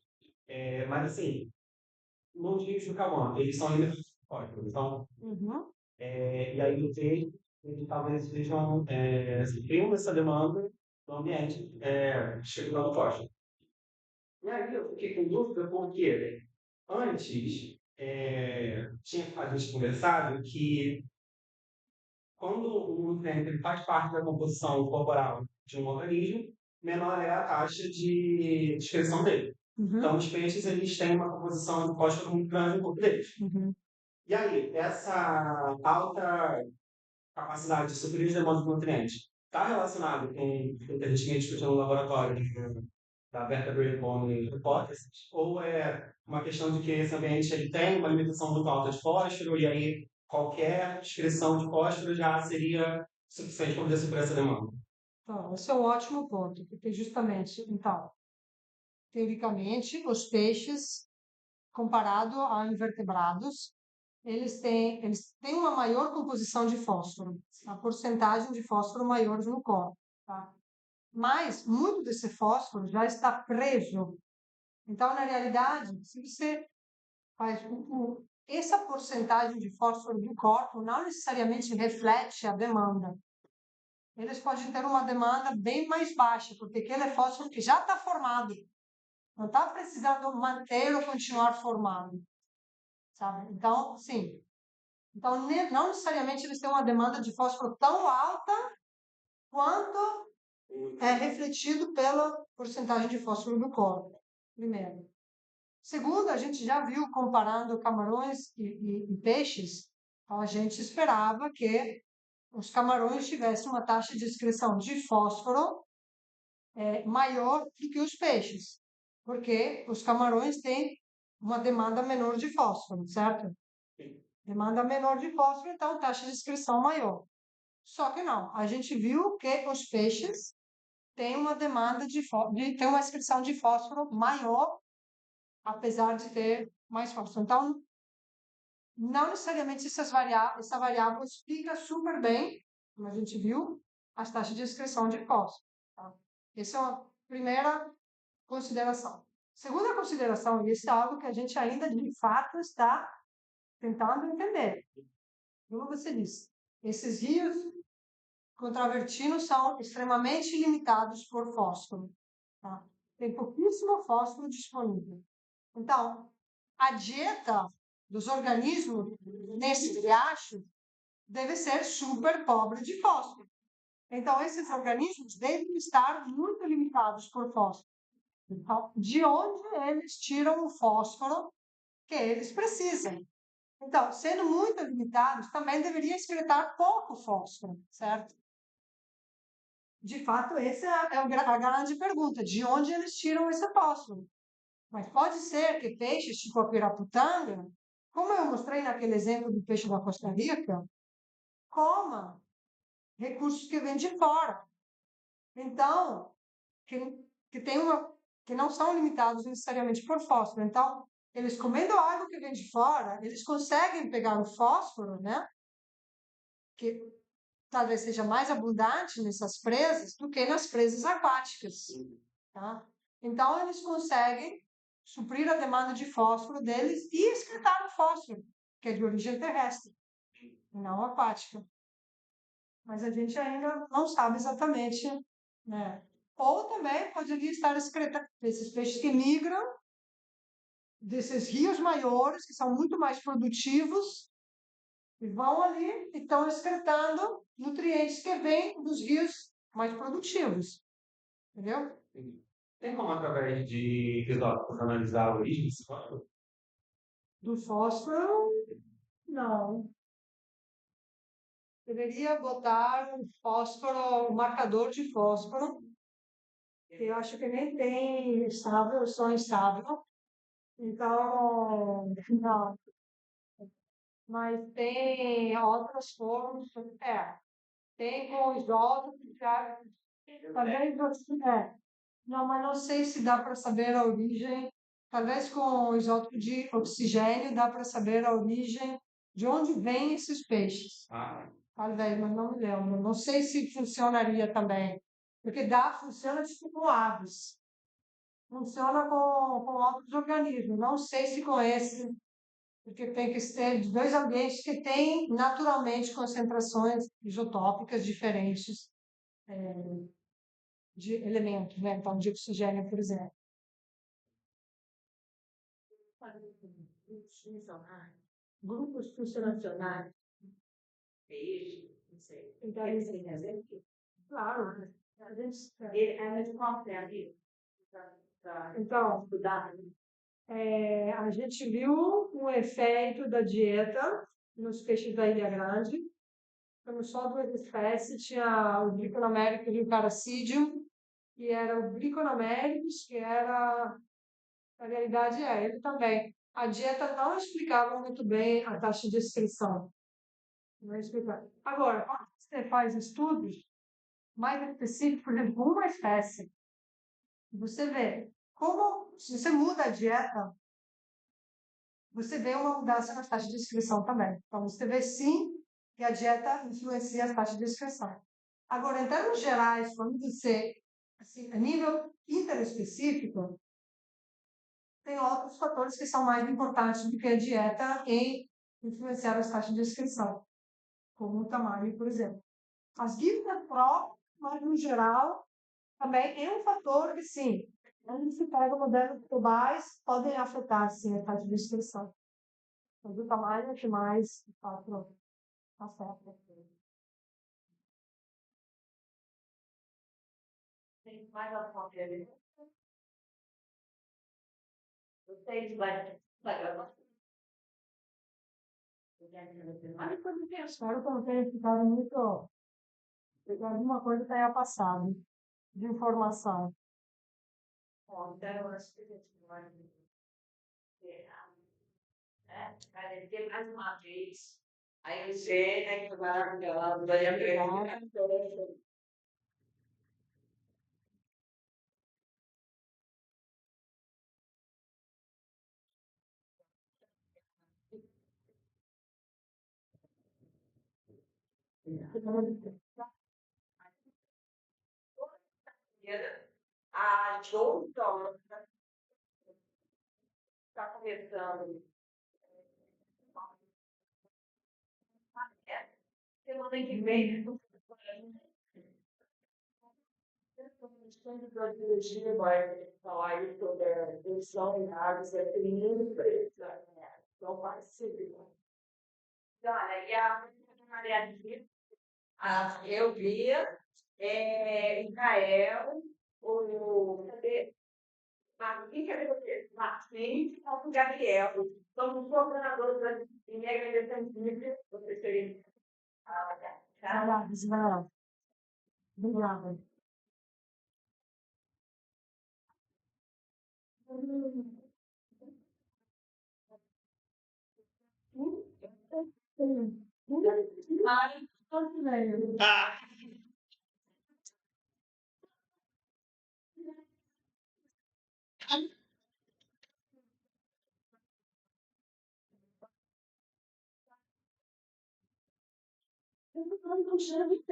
Mas, assim, nos rios do Cauã, eles são hidrofóbicos, então, Uhum. e aí o peixe, eles talvez estejam suprindo essa demanda no ambiente chegando ao costa. E aí eu fiquei com dúvida porque antes a gente conversado que quando o nutriente ele faz parte da composição corporal de um organismo, menor é a taxa de excreção dele. Uhum. Então, os peixes eles têm uma composição de fósforo muito grande no corpo deles. Uhum. E aí, essa alta capacidade de suprir as demandas de nutrientes está relacionado com o que a gente tinha discutido no laboratório da Berta Greenbaum hipótese, ou é uma questão de que esse ambiente ele tem uma limitação muito alta de fósforo e aí qualquer excreção de fósforo já seria suficiente para poder suprir essa demanda? Então, esse é um ótimo ponto, porque justamente, então, teoricamente, os peixes, comparado a invertebrados, eles têm uma maior composição de fósforo, a porcentagem de fósforo maior no corpo, tá? Mas muito desse fósforo já está preso. Então, na realidade, se você faz essa porcentagem de fósforo do corpo não necessariamente reflete a demanda. Eles podem ter uma demanda bem mais baixa, porque aquele é fósforo que já está formado. Não está precisando manter ou continuar formado, sabe? Então, sim. Então, não necessariamente eles têm uma demanda de fósforo tão alta quanto é refletido pela porcentagem de fósforo do corpo, primeiro. Segundo, a gente já viu comparando camarões e peixes, então a gente esperava que os camarões tivessem uma taxa de excreção de fósforo maior do que os peixes, porque os camarões têm uma demanda menor de fósforo, certo? Demanda menor de fósforo, então taxa de excreção maior. Só que não, a gente viu que os peixes têm uma demanda tem uma excreção de fósforo maior, apesar de ter mais fósforo. Então, não necessariamente essa variável explica super bem, como a gente viu, as taxas de excreção de fósforo. Tá? Essa é uma primeira consideração. Segunda consideração, e isso é algo que a gente ainda de fato está tentando entender. Como você disse, esses rios contravertinos são extremamente limitados por fósforo. Tá? Tem pouquíssimo fósforo disponível. Então, a dieta dos organismos nesse riacho deve ser super pobre de fósforo. Então, esses organismos devem estar muito limitados por fósforo. Então, de onde eles tiram o fósforo que eles precisam? Então, sendo muito limitados, também deveria excretar pouco fósforo, certo? De fato, essa é a grande pergunta. De onde eles tiram esse fósforo? Mas pode ser que peixes tipo a piraputanga, como eu mostrei naquele exemplo do peixe da Costa Rica, coma recursos que vêm de fora. Então, que, tem que não são limitados necessariamente por fósforo. Então, eles comendo algo que vem de fora, eles conseguem pegar o fósforo, né? Que talvez seja mais abundante nessas presas do que nas presas aquáticas. Tá? Então, eles conseguem suprir a demanda de fósforo deles e excretar o fósforo, que é de origem terrestre, não aquática. Mas a gente ainda não sabe exatamente, né? Ou também poderia estar excretando esses peixes que migram desses rios maiores, que são muito mais produtivos, e vão ali e estão excretando nutrientes que vêm dos rios mais produtivos. Entendeu? Tem como, através de isótopos, analisar a origem desse fósforo? Do fósforo, não. Deveria botar um fósforo, um marcador de fósforo, que eu acho que nem tem estável, só instável. Então, não. Mas tem outras formas, tem com isótopos, já, talvez não, mas não sei se dá para saber a origem. Talvez com isótopo de oxigênio dá para saber a origem de onde vêm esses peixes. Talvez, mas não me lembro. Não sei se funcionaria também. Porque funciona tipo com aves. Funciona com outros organismos. Não sei se com esse, porque tem que ser de dois ambientes que têm naturalmente concentrações isotópicas diferentes de elementos, né? Então, de oxigênio, por exemplo. Grupos funcionais, peixe, não sei. Então, Eles têm exemplo? claro, a gente, Eles conseguem então, estudar. a gente viu o efeito da dieta nos peixes da Ilha Grande. Temos só duas espécies, tinha o Briconoméricus e o Caracidium, que era o Briconoméricus, que era, na realidade, ele também. A dieta não explicava muito bem a taxa de excreção. Não explicava. Agora, quando você faz estudos mais específicos, por exemplo, uma espécie, você vê como, se você muda a dieta, você vê uma mudança nas taxas de inscrição também. Então, você vê sim que a dieta influencia as taxas de inscrição. Agora, em termos gerais, quando você, assim, a nível interespecífico, tem outros fatores que são mais importantes do que a dieta em influenciar as taxas de inscrição, como o tamanho, por exemplo. As dívidas próprias, mas no geral, também é um fator que, sim, quando se pega modelos globais, podem afetar, sim, a taxa de inscrição. Mas o tamanho é que mais, de fato, afeta. Tem mais alguma pergunta? Vocês vai gravar? Mas depois eu penso, espero que eu não tenha ficado muito. Porque alguma coisa tenha passado de informação. Bom, então eu acho que a gente vai encerrar, né? Agradecer mais uma vez a Eugênia, que foi maravilhosa, e a Fernanda. A doutora está começando semana que vem. Questão de cardiologia vai falar aí sobre a função em áreas empresa. Então, vai ser. Olha, e a Maria Rita, a Elvira, Micael, cadê? Marquinhos, cadê você? Marquinhos, o Gabriel. Somos coordenadores da disciplina e agradecemos muito vocês terem. Saudades, Isabel. Obrigada. Ai, quanto veio? Ah, Eu não cheiro de